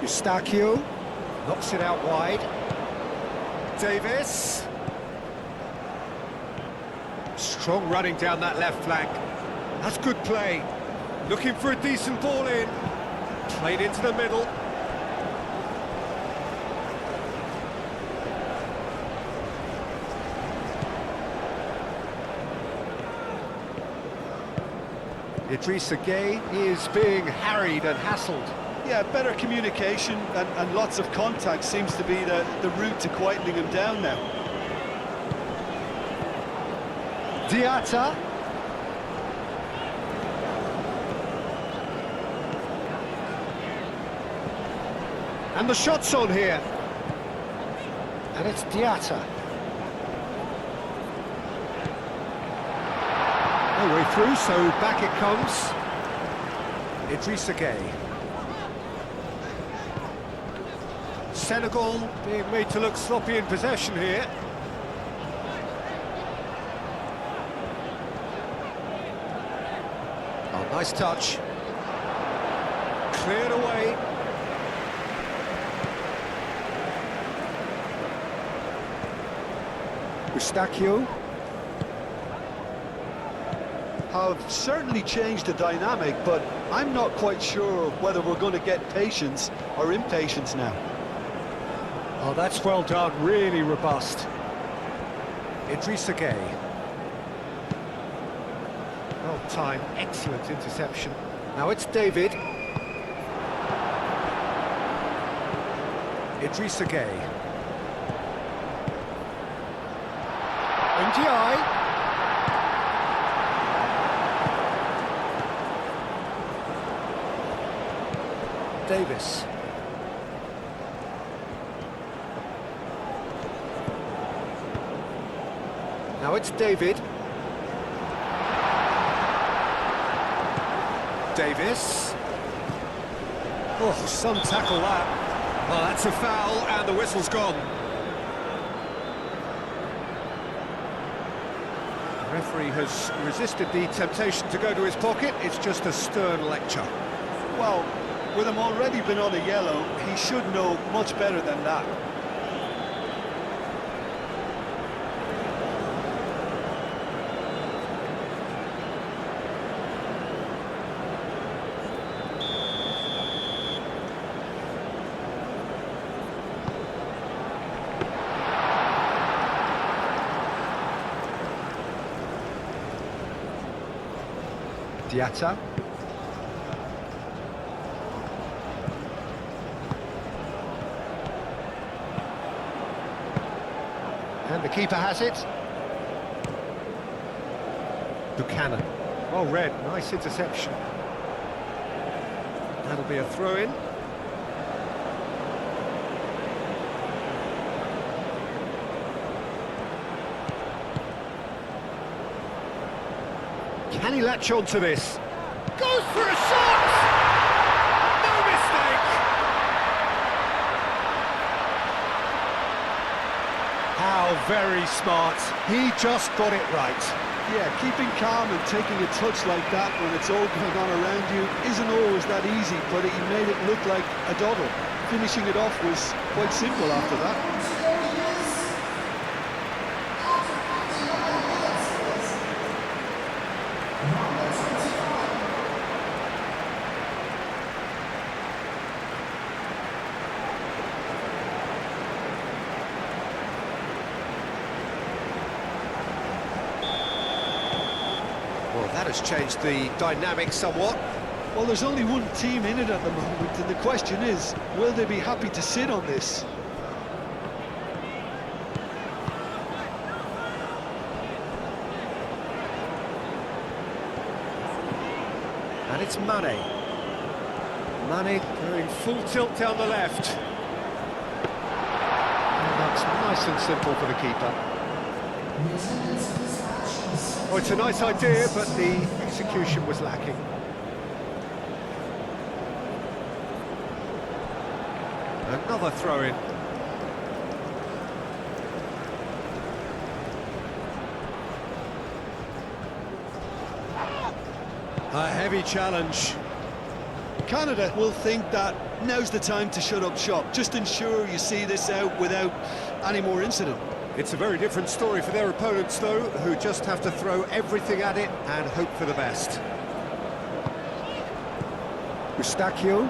Eustachio knocks it out wide. Davis. Strong running down that left flank. That's good play. Looking for a decent ball in. Played into the middle. Idrissa Gueye is being harried and hassled. Yeah, better communication and lots of contact seems to be the route to quietening him down now. Diatta. And the shot's on here. And it's Diatta. No way through, so back it comes. Idrissa Gueye. Senegal being made to look sloppy in possession here. Oh, nice touch. Cleared away. Eustachio. Have certainly changed the dynamic, but I'm not quite sure whether we're going to get patience or impatience now. Oh, that's well done, really robust. Idrissa Gueye. Well timed, excellent interception. Now it's David. Idrissa Gueye. NGI. Davis. Now it's David. Davis. Oh, some tackle that. Well, that's a foul, and the whistle's gone. The referee has resisted the temptation to go to his pocket. It's just a stern lecture. Well, with him already been on a yellow, he should know much better than that. Diatta. And the keeper has it. Buchanan. Well read, nice interception. That'll be a throw-in. Can he latch on to this? Goes for a shot! No mistake! How very smart. He just got it right. Yeah, keeping calm and taking a touch like that when it's all going on around you isn't always that easy, but he made it look like a doddle. Finishing it off was quite simple after that. has changed the dynamic somewhat. Well, there's only one team in it at the moment, and the question is, will they be happy to sit on this? And it's Mane. Mane going full tilt down the left. And that's nice and simple for the keeper. Oh, it's a nice idea, but the execution was lacking. Another throw-in. A heavy challenge. Canada will think that now's the time to shut up shop. Just ensure you see this out without any more incident. It's a very different story for their opponents, though, who just have to throw everything at it and hope for the best. Eustachio.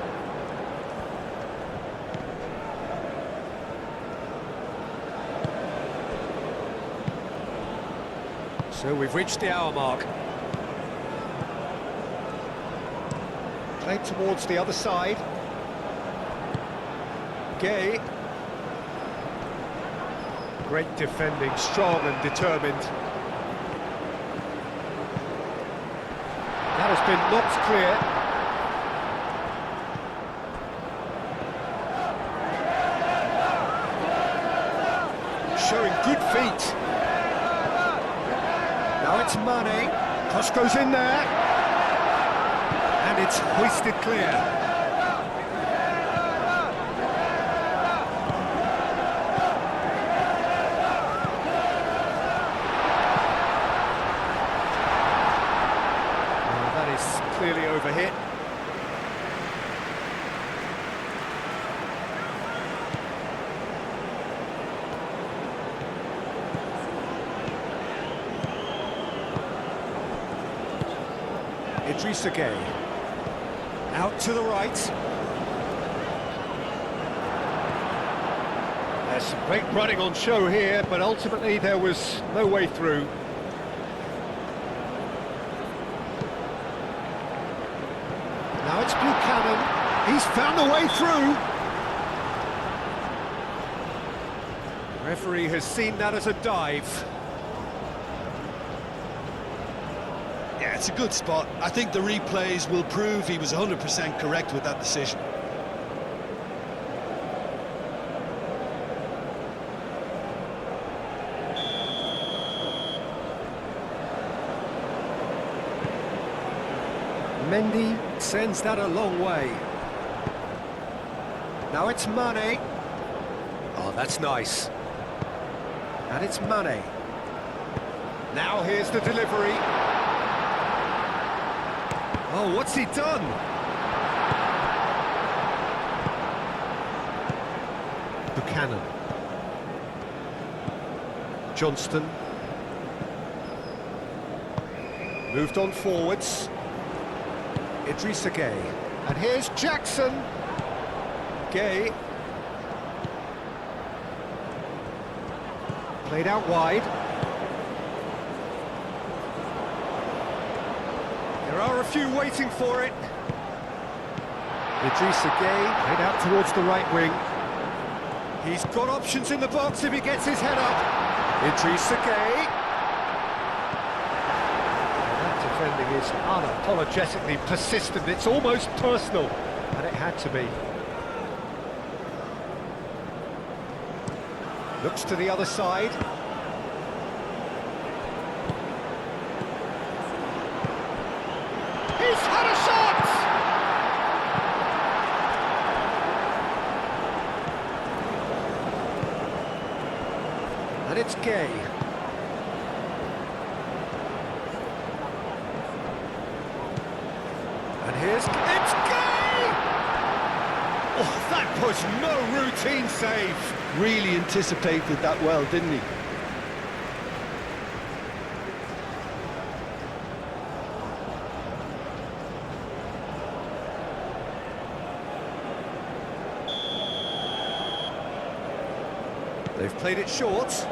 So we've reached the hour mark. Played towards the other side. Gay. Great defending, strong and determined. That has been knocked clear. Showing good feet. Now it's Mane. Cross goes in there. And it's hoisted clear. Clearly overhit. Idrissa Gueye. Out to the right. There's some great running on show here, but ultimately there was no way through. Now it's Buchanan. He's found a way through. The referee has seen that as a dive. Yeah, it's a good spot. I think the replays will prove he was 100% correct with that decision. Mendy sends that a long way. Now it's Mane. Oh, that's nice. And it's Mane. Now here's the delivery. Oh, what's he done? Buchanan. Johnston. Moved on forwards. Idrissa Gueye. And here's Jackson. Gueye. Played out wide. There are a few waiting for it. Idrissa Gueye played out towards the right wing. He's got options in the box if he gets his head up. Idrissa Gueye. Defending is unapologetically persistent. It's almost personal, and it had to be. Looks to the other side. He's had a shot! And it's Gueye. And here's... It's Gueye! Oh, that was no routine save. Really anticipated that well, didn't he? They've played it short.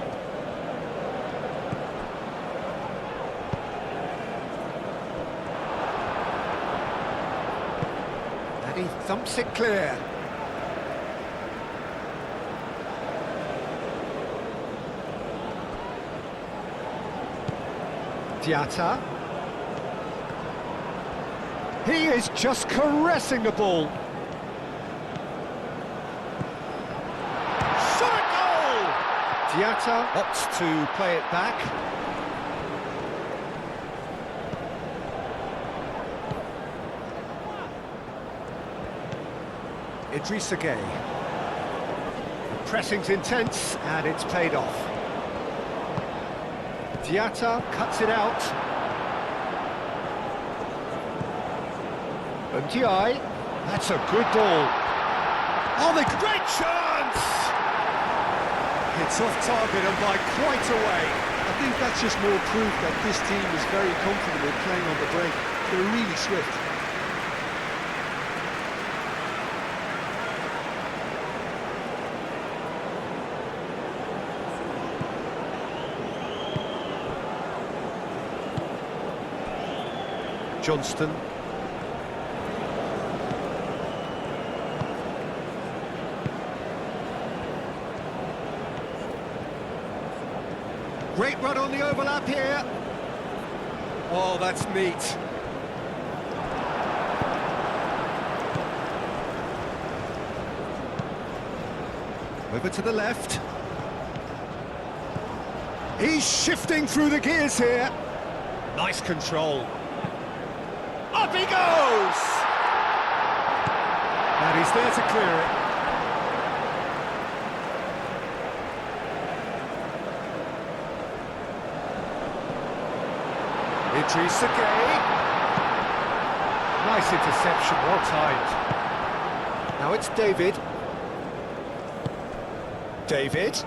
He thumps it clear. Diatta. He is just caressing the ball. Shot at goal! Diatta opts to play it back. Idrissa Gueye. The pressing's intense and it's paid off. Diatta cuts it out. Ndiaye, that's a good ball. Oh, the great chance! It's off target and by quite a way. I think that's just more proof that this team is very comfortable playing on the break. They're really swift. Johnston. Great run on the overlap here. Oh, that's neat. Over to the left. He's shifting through the gears here. Nice control. Up he goes! And he's there to clear it. Idrissa Gueye. Nice interception, well timed. Now it's David. David.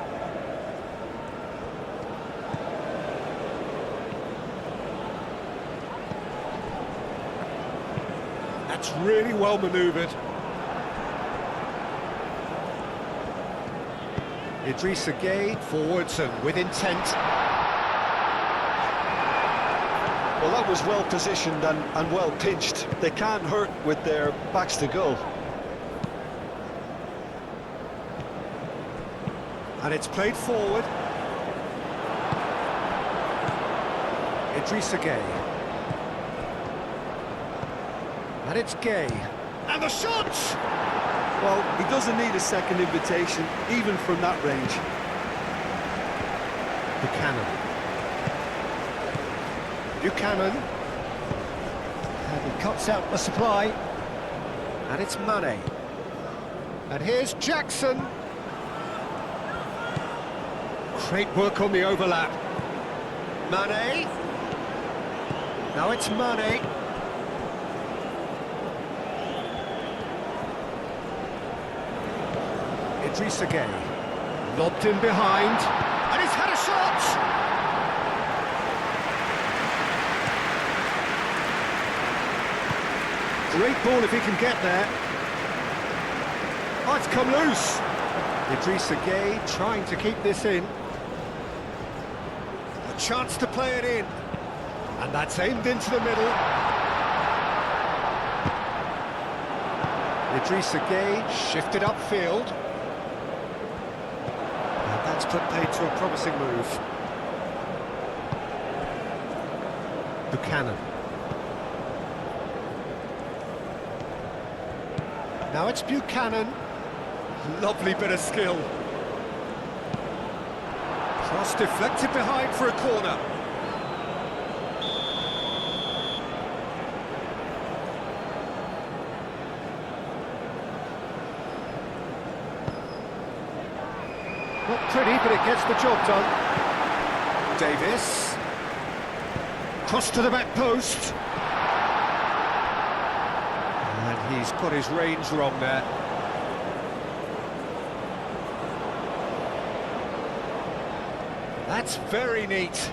That's really well manoeuvred. Idrissa Gueye forwards and with intent. Well, that was well positioned and well pinched. They can't hurt with their backs to goal. And it's played forward. Idrissa Gueye. And it's Gueye. And the shot! Well, he doesn't need a second invitation, even from that range. Buchanan. And he cuts out the supply. And it's Mane. And here's Jackson. Great work on the overlap. Mane. Now it's Mane. Idrissa Gueye. Lobbed in behind. And he's had a shot! Great ball if he can get there. Oh, it's come loose. Idrissa Gueye trying to keep this in. A chance to play it in. And that's aimed into the middle. Idrissa Gueye shifted upfield. And that's put paid to a promising move. Buchanan. Now it's Buchanan. Lovely bit of skill. Cross deflected behind for a corner. Not pretty, but it gets the job done. Davis. Cross to the back post. And he's got his range wrong there. That's very neat.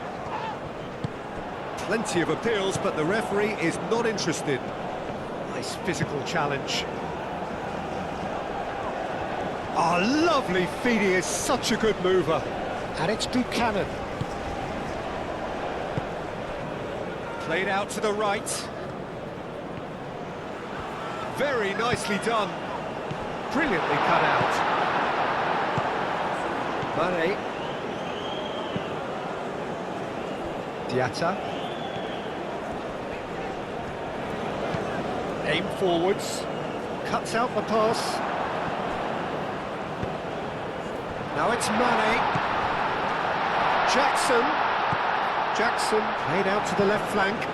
Plenty of appeals, but the referee is not interested. Nice physical challenge. Oh, lovely feed, he is such a good mover. And it's Buchanan. Played out to the right. Very nicely done. Brilliantly cut out. Mane. Diatta. Aim forwards. Cuts out the pass. Now it's Mane. Jackson played out to the left flank.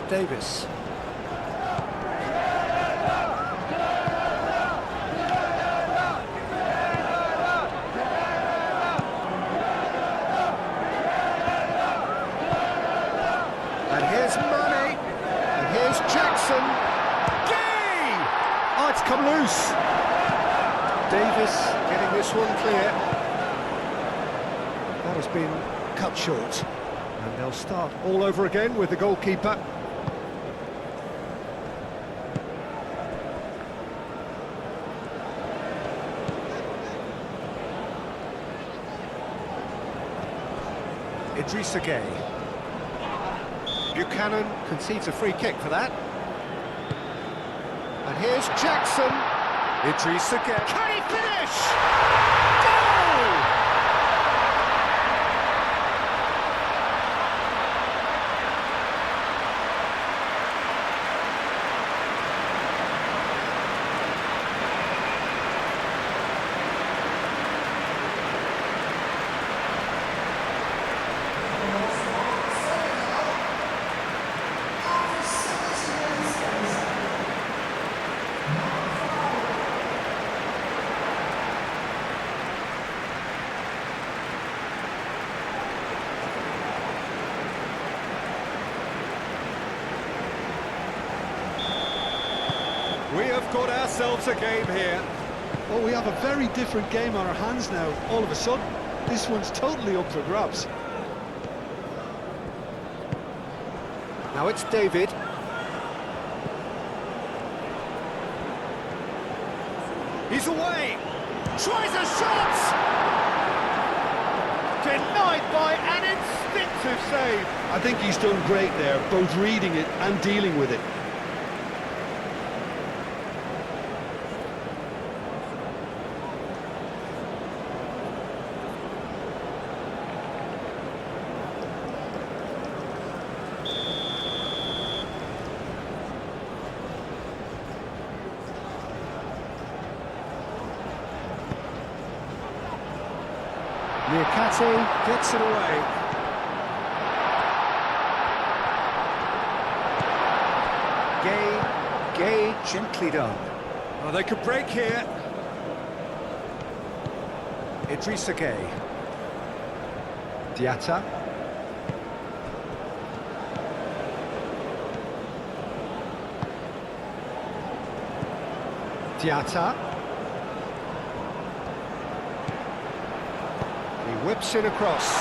Davis. And here's Mane. And here's Jackson. Gay! Oh, it's come loose. Davis getting this one clear. That has been cut short. And they'll start all over again with the goalkeeper. Idrissa Gueye. Buchanan concedes a free kick for that. And here's Jackson. Idrissa Gueye. Can he finish? Goal! We have got ourselves a game here. Well, we have a very different game on our hands now, all of a sudden. This one's totally up for grabs. Now it's David. He's away. Tries a shot. Denied by an instinctive save. I think he's done great there, both reading it and dealing with it. Niakate gets it away. Gay, gently done. Oh, they could break here. Idrissa Gueye. Diatta. He whips it across.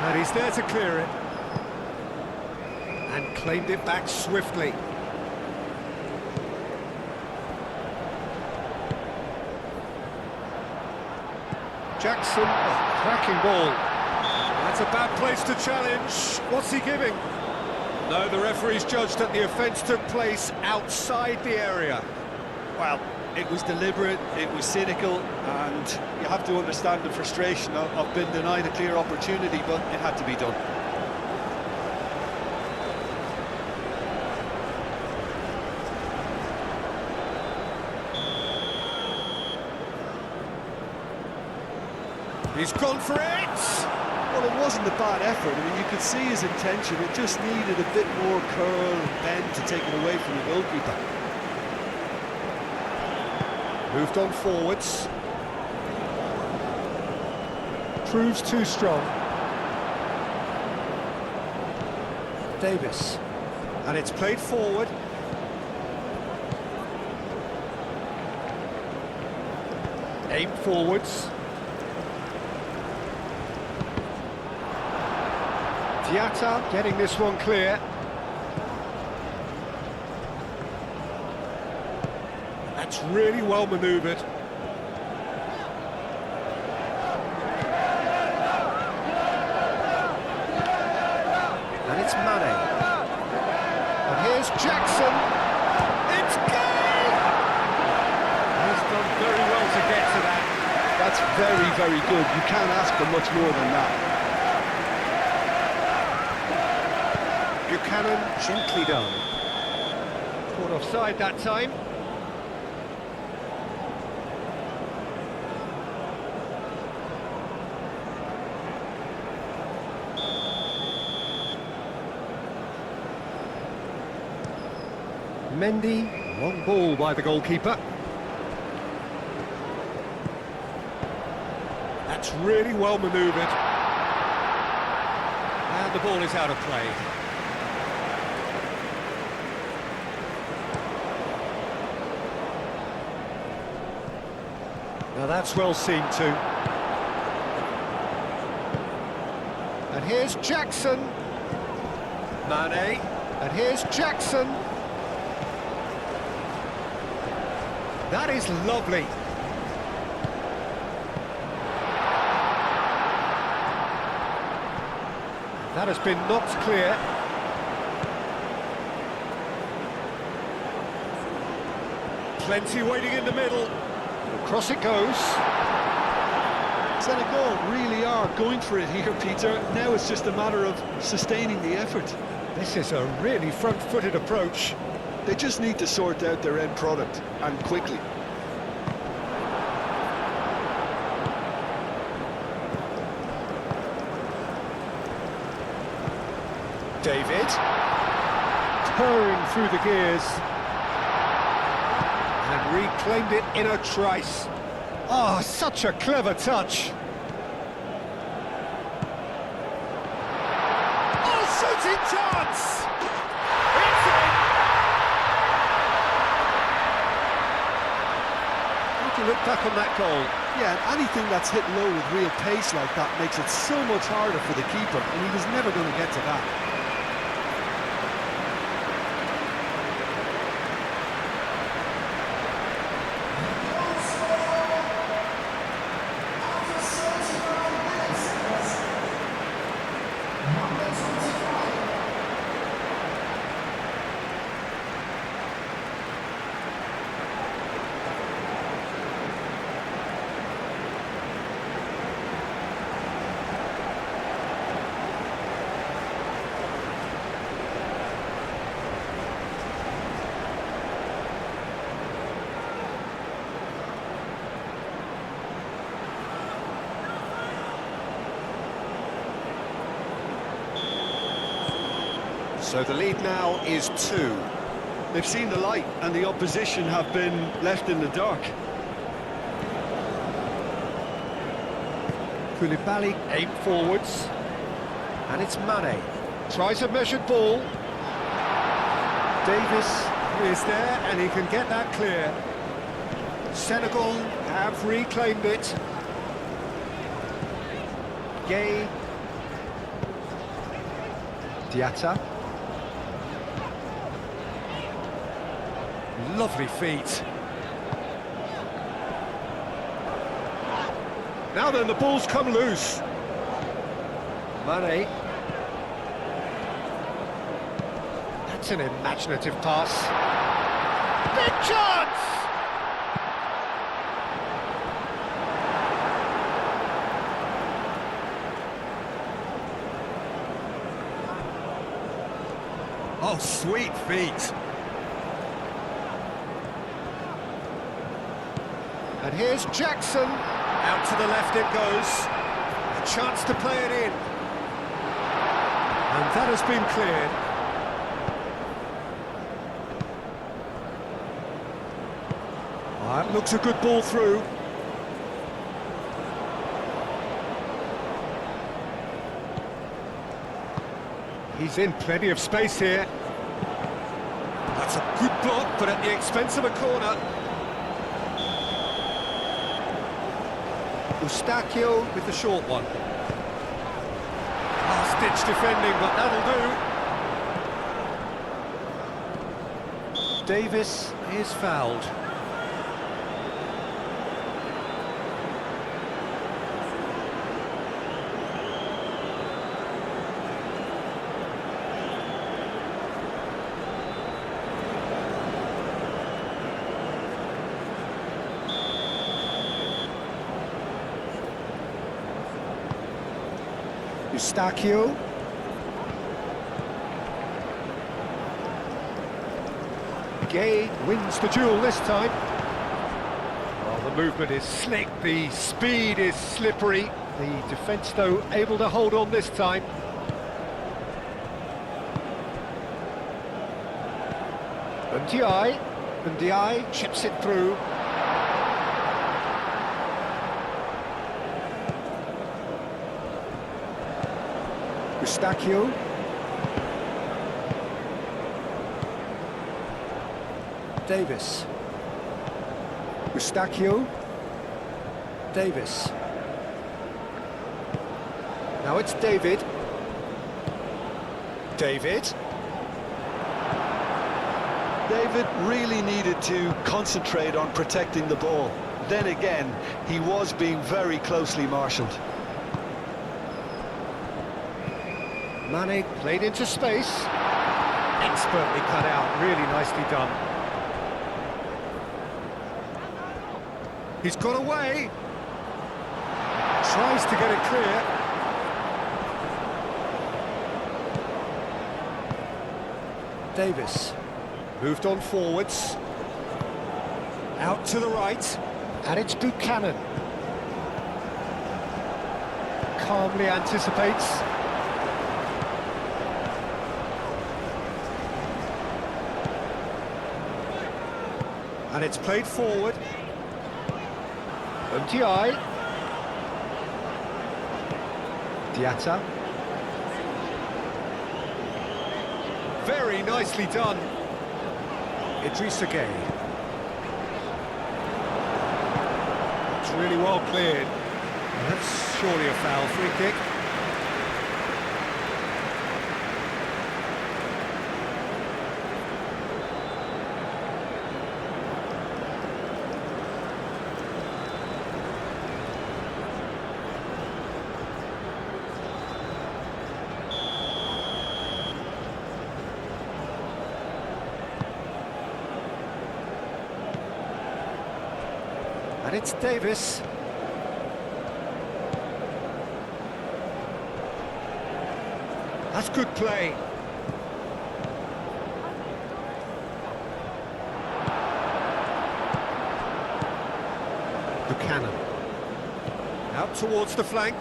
And he's there to clear it. And claimed it back swiftly. Jackson, oh, cracking ball. That's a bad place to challenge. What's he giving? No, the referee's judged that the offence took place outside the area. Well, it was deliberate, it was cynical, and you have to understand the frustration of being denied a clear opportunity, but it had to be done. He's gone for it! Well, it wasn't a bad effort. I mean, you could see his intention. It just needed a bit more curl and bend to take it away from the goalkeeper. Moved on forwards. Proves too strong. Davis. And it's played forward. Aim forwards. Diatta getting this one clear. That's really well manoeuvred. And it's Mane. And here's Jackson. It's goal! He's done very well to get to that. That's very, very good. You can't ask for much more than that. Buchanan, gently done. Caught offside that time. Mendy, long ball by the goalkeeper. That's really well manoeuvred. And the ball is out of play. Now that's well seen too. And here's Jackson. Mane. And here's Jackson. That is lovely. That has been knocked clear. Plenty waiting in the middle. Across it goes. Senegal really are going for it here, Peter. Now it's just a matter of sustaining the effort. This is a really front-footed approach. They just need to sort out their end product, and quickly. David. Purring through the gears. And reclaimed it in a trice. Oh, such a clever touch. Oh, shooting chance! It's in! How do you look back on that goal? Yeah, and anything that's hit low with real pace like that makes it so much harder for the keeper, and he was never going to get to that. So the lead now is 2. They've seen the light and the opposition have been left in the dark. Koulibaly aimed forwards. And it's Mane. Tries a measured ball. Davis is there and he can get that clear. Senegal have reclaimed it. Gay. Diatta. Lovely feet. Now then, the ball's come loose. Mane. That's an imaginative pass. Big chance! Oh, sweet feet. And here's Jackson. Out to the left it goes. A chance to play it in. And that has been cleared. That looks a good ball through. He's in plenty of space here. That's a good block, but at the expense of a corner. Eustachio with the short one. Last-ditch defending, but that'll do. Davis is fouled. Eustachio. Gay wins the duel this time. Well, the movement is slick, the speed is slippery. The defence, though, able to hold on this time. Ndiaye chips it through. Eustachio. Davis. Eustachio. Davis. Now it's David. David really needed to concentrate on protecting the ball. Then again, he was being very closely marshalled. Mane played into space. Expertly cut out, really nicely done. He's got away. Tries to get it clear. Davis moved on forwards. Out to the right. And it's Buchanan. Calmly anticipates. And it's played forward. Ndiaye. Diatta. Very nicely done. Idrissa Gueye. It's really well cleared. And that's surely a foul. Free kick. And it's Davis. That's good play. Buchanan. Out towards the flank.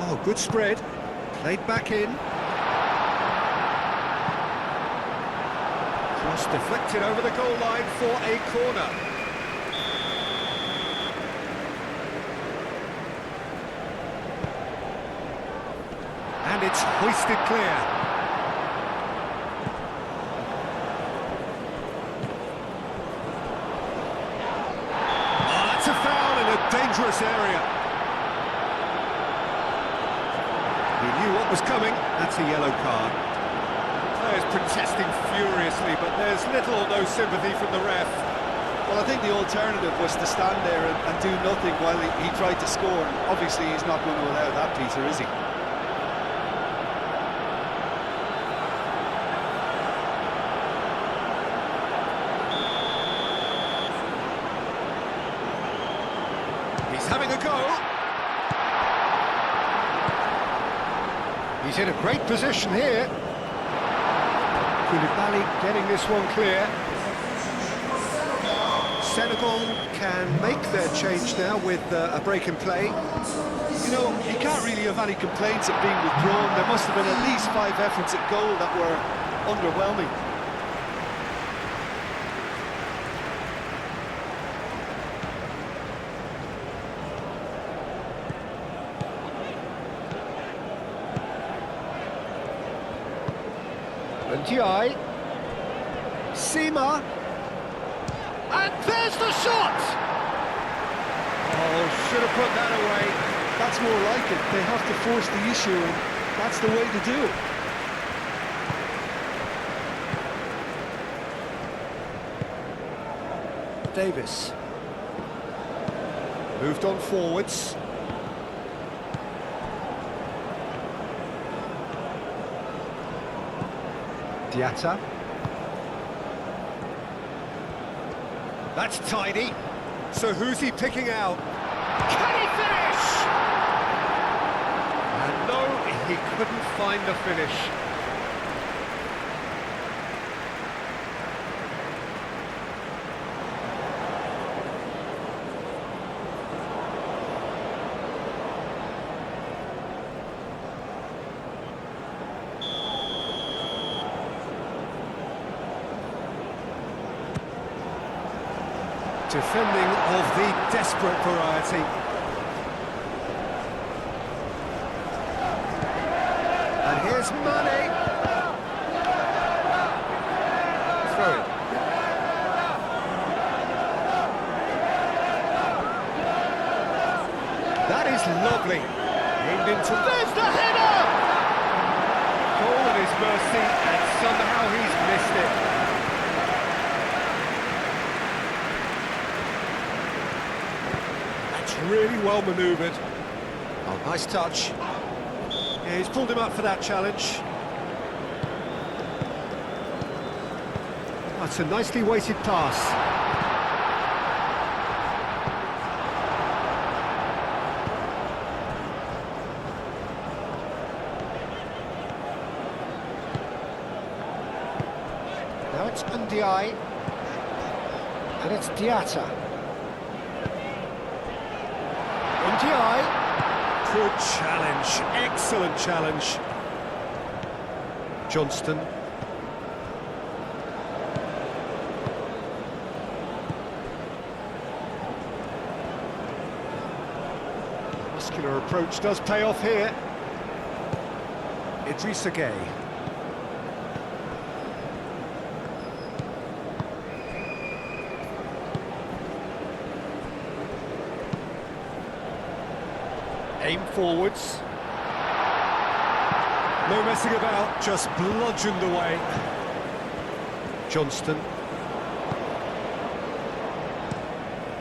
Oh, good spread. Played back in. Cross deflected over the goal line for a corner. And it's hoisted clear. Oh, that's a foul in a dangerous area. He knew what was coming. That's a yellow card. Players protesting furiously, but there's little or no sympathy from the ref. Well, I think the alternative was to stand there and do nothing while he tried to score. And obviously, he's not going to allow that, Peter, is he? He's having a go. He's in a great position here. Koulibaly getting this one clear. Senegal can make their change now with a break in play. You know, you can't really have any complaints at being withdrawn. There must have been at least 5 efforts at goal that were underwhelming. Ndiaye. Sima. And there's the shot! Oh, should have put that away. That's more like it. They have to force the issue, and that's the way to do it. Davis. Moved on forwards. Diatta. That's tidy. So who's he picking out? Can he finish? And no, he couldn't find the finish. Defending of the desperate variety. And here's Mane. Throw it. That is lovely. Aimed into... There's the header! Goal at his mercy, and somehow he's missed it. Really well manoeuvred. Oh, nice touch. Yeah, he's pulled him up for that challenge. That's a nicely weighted pass. Now it's Ndiaye. And it's Diatta. Good challenge, excellent challenge. Johnston. Muscular approach does pay off here. Idrissa Gueye. Aim forwards. No messing about, just bludgeoned away. Johnston.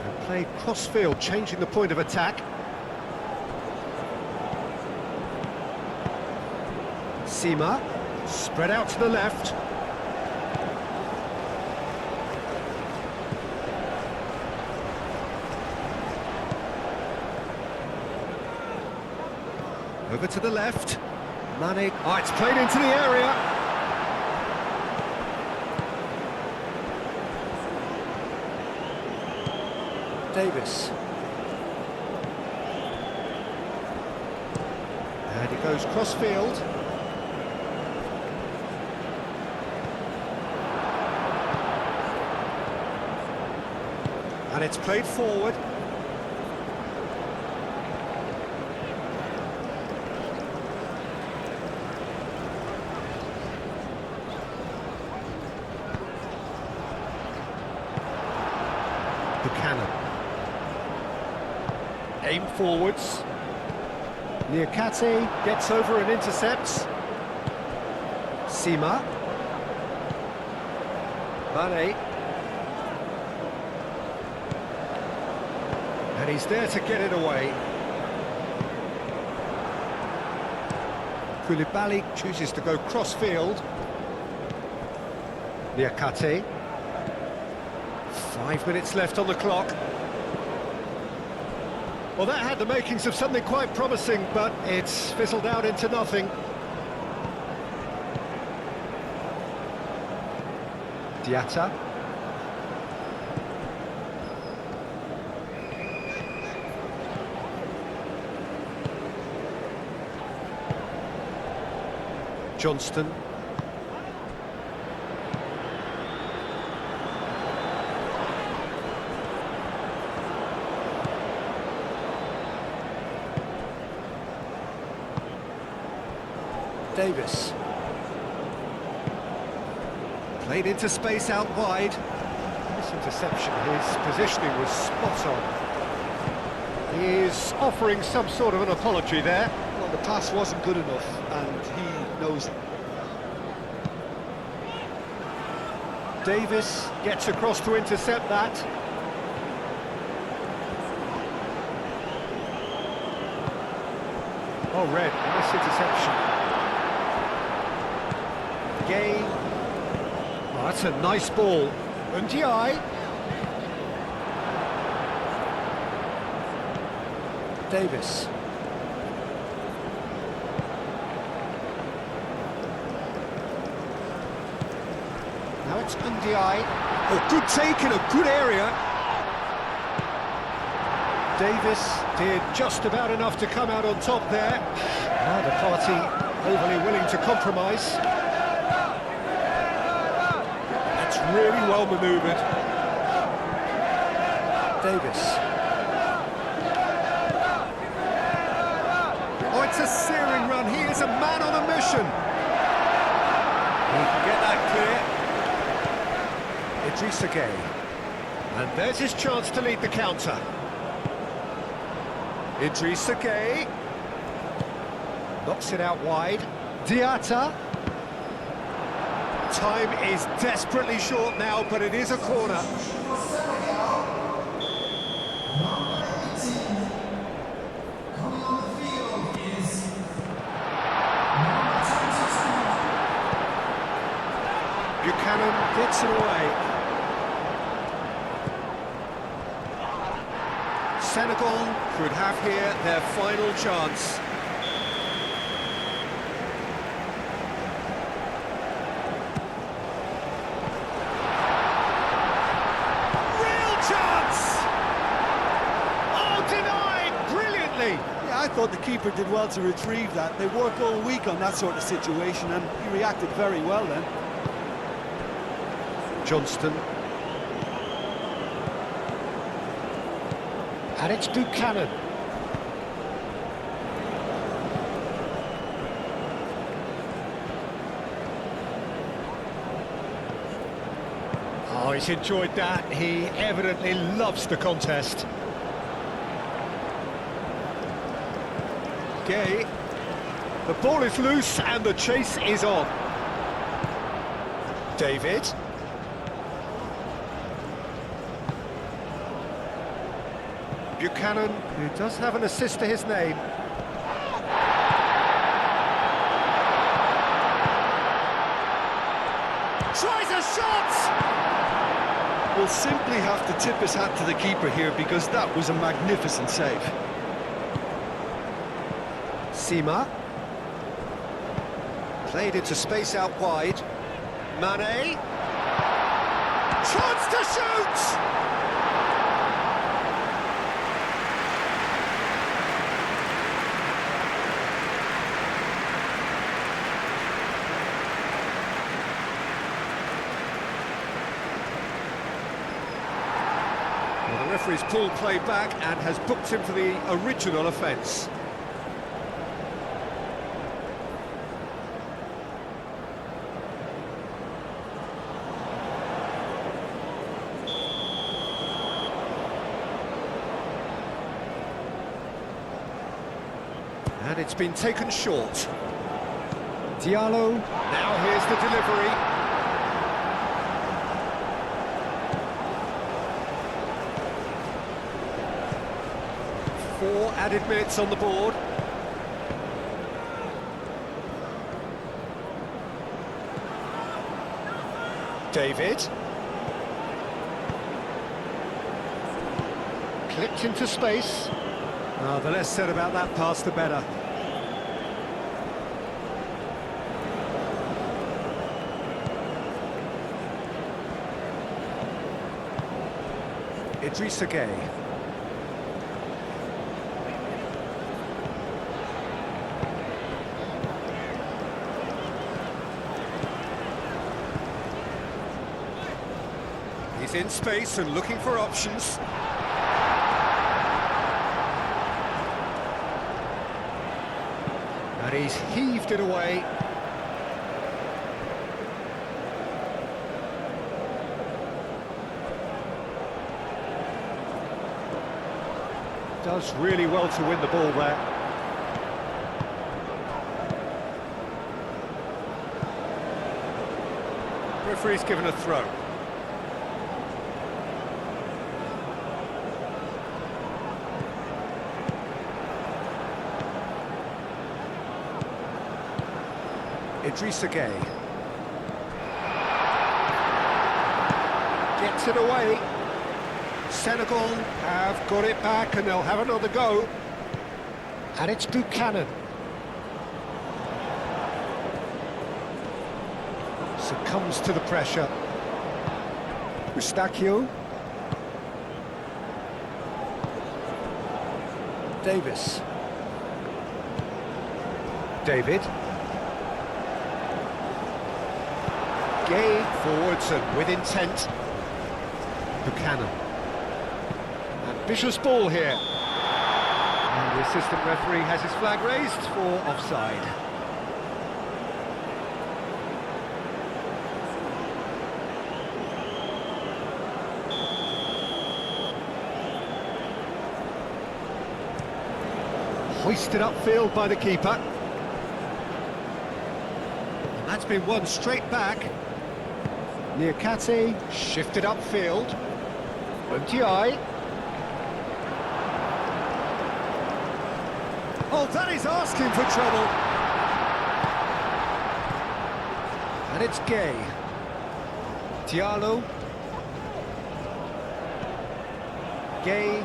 And played cross-field, changing the point of attack. Sima, spread out to the left. Over to the left. Mane. Oh, it's played into the area. Davis. And it goes cross-field. And it's played forward. Buchanan. Aim forwards. Niakate gets over and intercepts. Sima. Mane. And he's there to get it away. Koulibaly chooses to go cross-field. Niakate. 5 minutes left on the clock. Well, that had the makings of something quite promising, but it's fizzled out into nothing. Diatta. Johnston. Davis. Played into space out wide. This interception, his positioning was spot on. He is offering some sort of an apology there. Well, the pass wasn't good enough, and he knows it. Davis gets across to intercept that. Oh, red, nice interception. Gain. Oh, that's a nice ball. Ndiaye. Davis. Now it's Ndiaye. Oh, good take in a good area. Davis did just about enough to come out on top there. Neither party overly willing to compromise. That's really well manoeuvred. Davis. Oh, it's a searing run. He is a man on a mission. He can get that clear. Idrissa Gueye. And there's his chance to lead the counter. Idrissa Gueye. Knocks it out wide. Diatta. Time is desperately short now, but it is a corner. Buchanan gets it away. Senegal could have here their final chance. Real chance! Oh, denied brilliantly! Yeah, I thought the keeper did well to retrieve that. They work all week on that sort of situation, and he reacted very well then. Johnston. And it's Buchanan. Oh, he's enjoyed that. He evidently loves the contest. Gueye. The ball is loose and the chase is on. David. Buchanan, who does have an assist to his name. Tries a shot! Will simply have to tip his hat to the keeper here because that was a magnificent save. Sima. Played into space out wide. Mane. Chance to shoot! Well, the referee's pulled play back and has booked him for the original offence. And it's been taken short. Diallo. Now here's the delivery. Four added minutes on the board. David. Clipped into space. Oh, the less said about that pass, the better. Idrissa Gueye. He's in space and looking for options. And he's heaved it away. Does really well to win the ball there. Referee's given a throw. Idrissa Gueye. Gets it away. Senegal have got it back and they'll have another go. And it's Buchanan. Succumbs to the pressure. Eustachio. Davis. David. Gay forwards and with intent. Buchanan. Ambitious ball here. And the assistant referee has his flag raised for offside. Hoisted upfield by the keeper. And that's been won straight back. Niakate shifted upfield. Ndiaye. Oh, that is asking for trouble. And it's Gay. Diallo. Gay.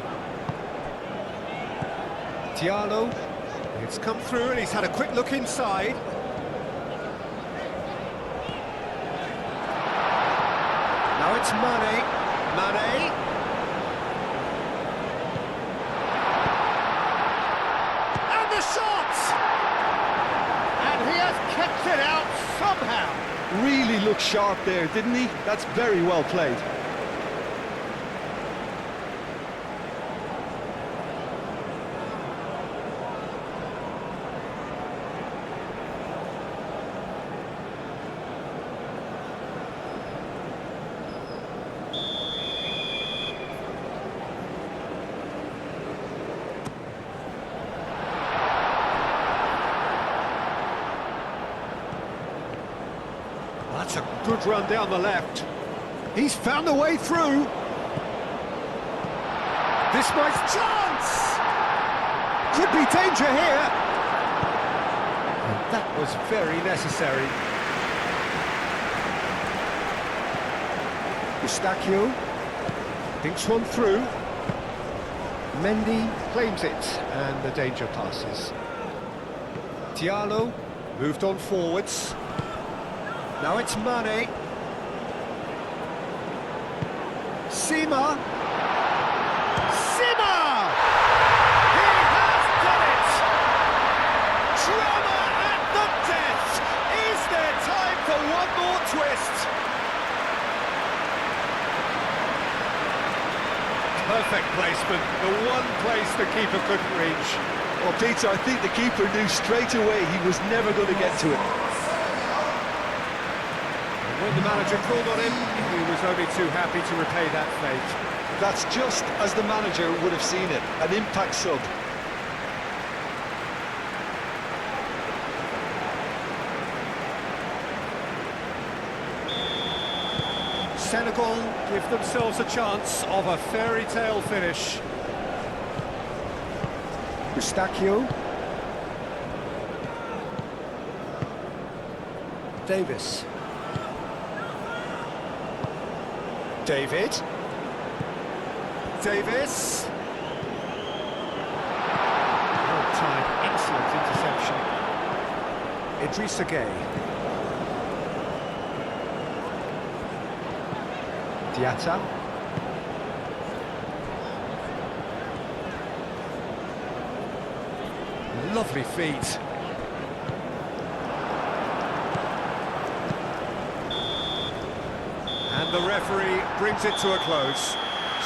Diallo. It's come through and he's had a quick look inside. Now it's Mane. Mane. And the shot! And he has kept it out somehow. Really looked sharp there, didn't he? That's very well played. That's a good run down the left. He's found a way through. This might chance! Could be danger here. And that was very necessary. Eustachio thinks one through. Mendy claims it, and the danger passes. Diallo moved on forwards. Now it's Mane. Sima. Sima! He has done it! Drama at the death! Is there time for one more twist? Perfect placement, the one place the keeper couldn't reach. Well, Peter, I think the keeper knew straight away he was never going to get to it. When the manager called on him, he was only too happy to repay that fate. That's just as the manager would have seen it, an impact sub. Senegal give themselves a chance of a fairy tale finish. Eustachio. Davis. David. Davis. Well timed, excellent interception. Idrissa Gueye. Diatta. Lovely feet. And the referee brings it to a close.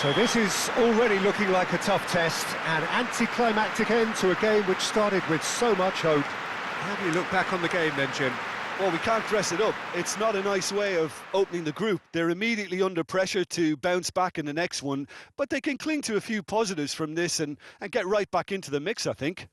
So this is already looking like a tough test, an anticlimactic end to a game which started with so much hope. How do you look back on the game then, Jim? Well, we can't dress it up. It's not a nice way of opening the group. They're immediately under pressure to bounce back in the next one, but they can cling to a few positives from this and get right back into the mix, I think.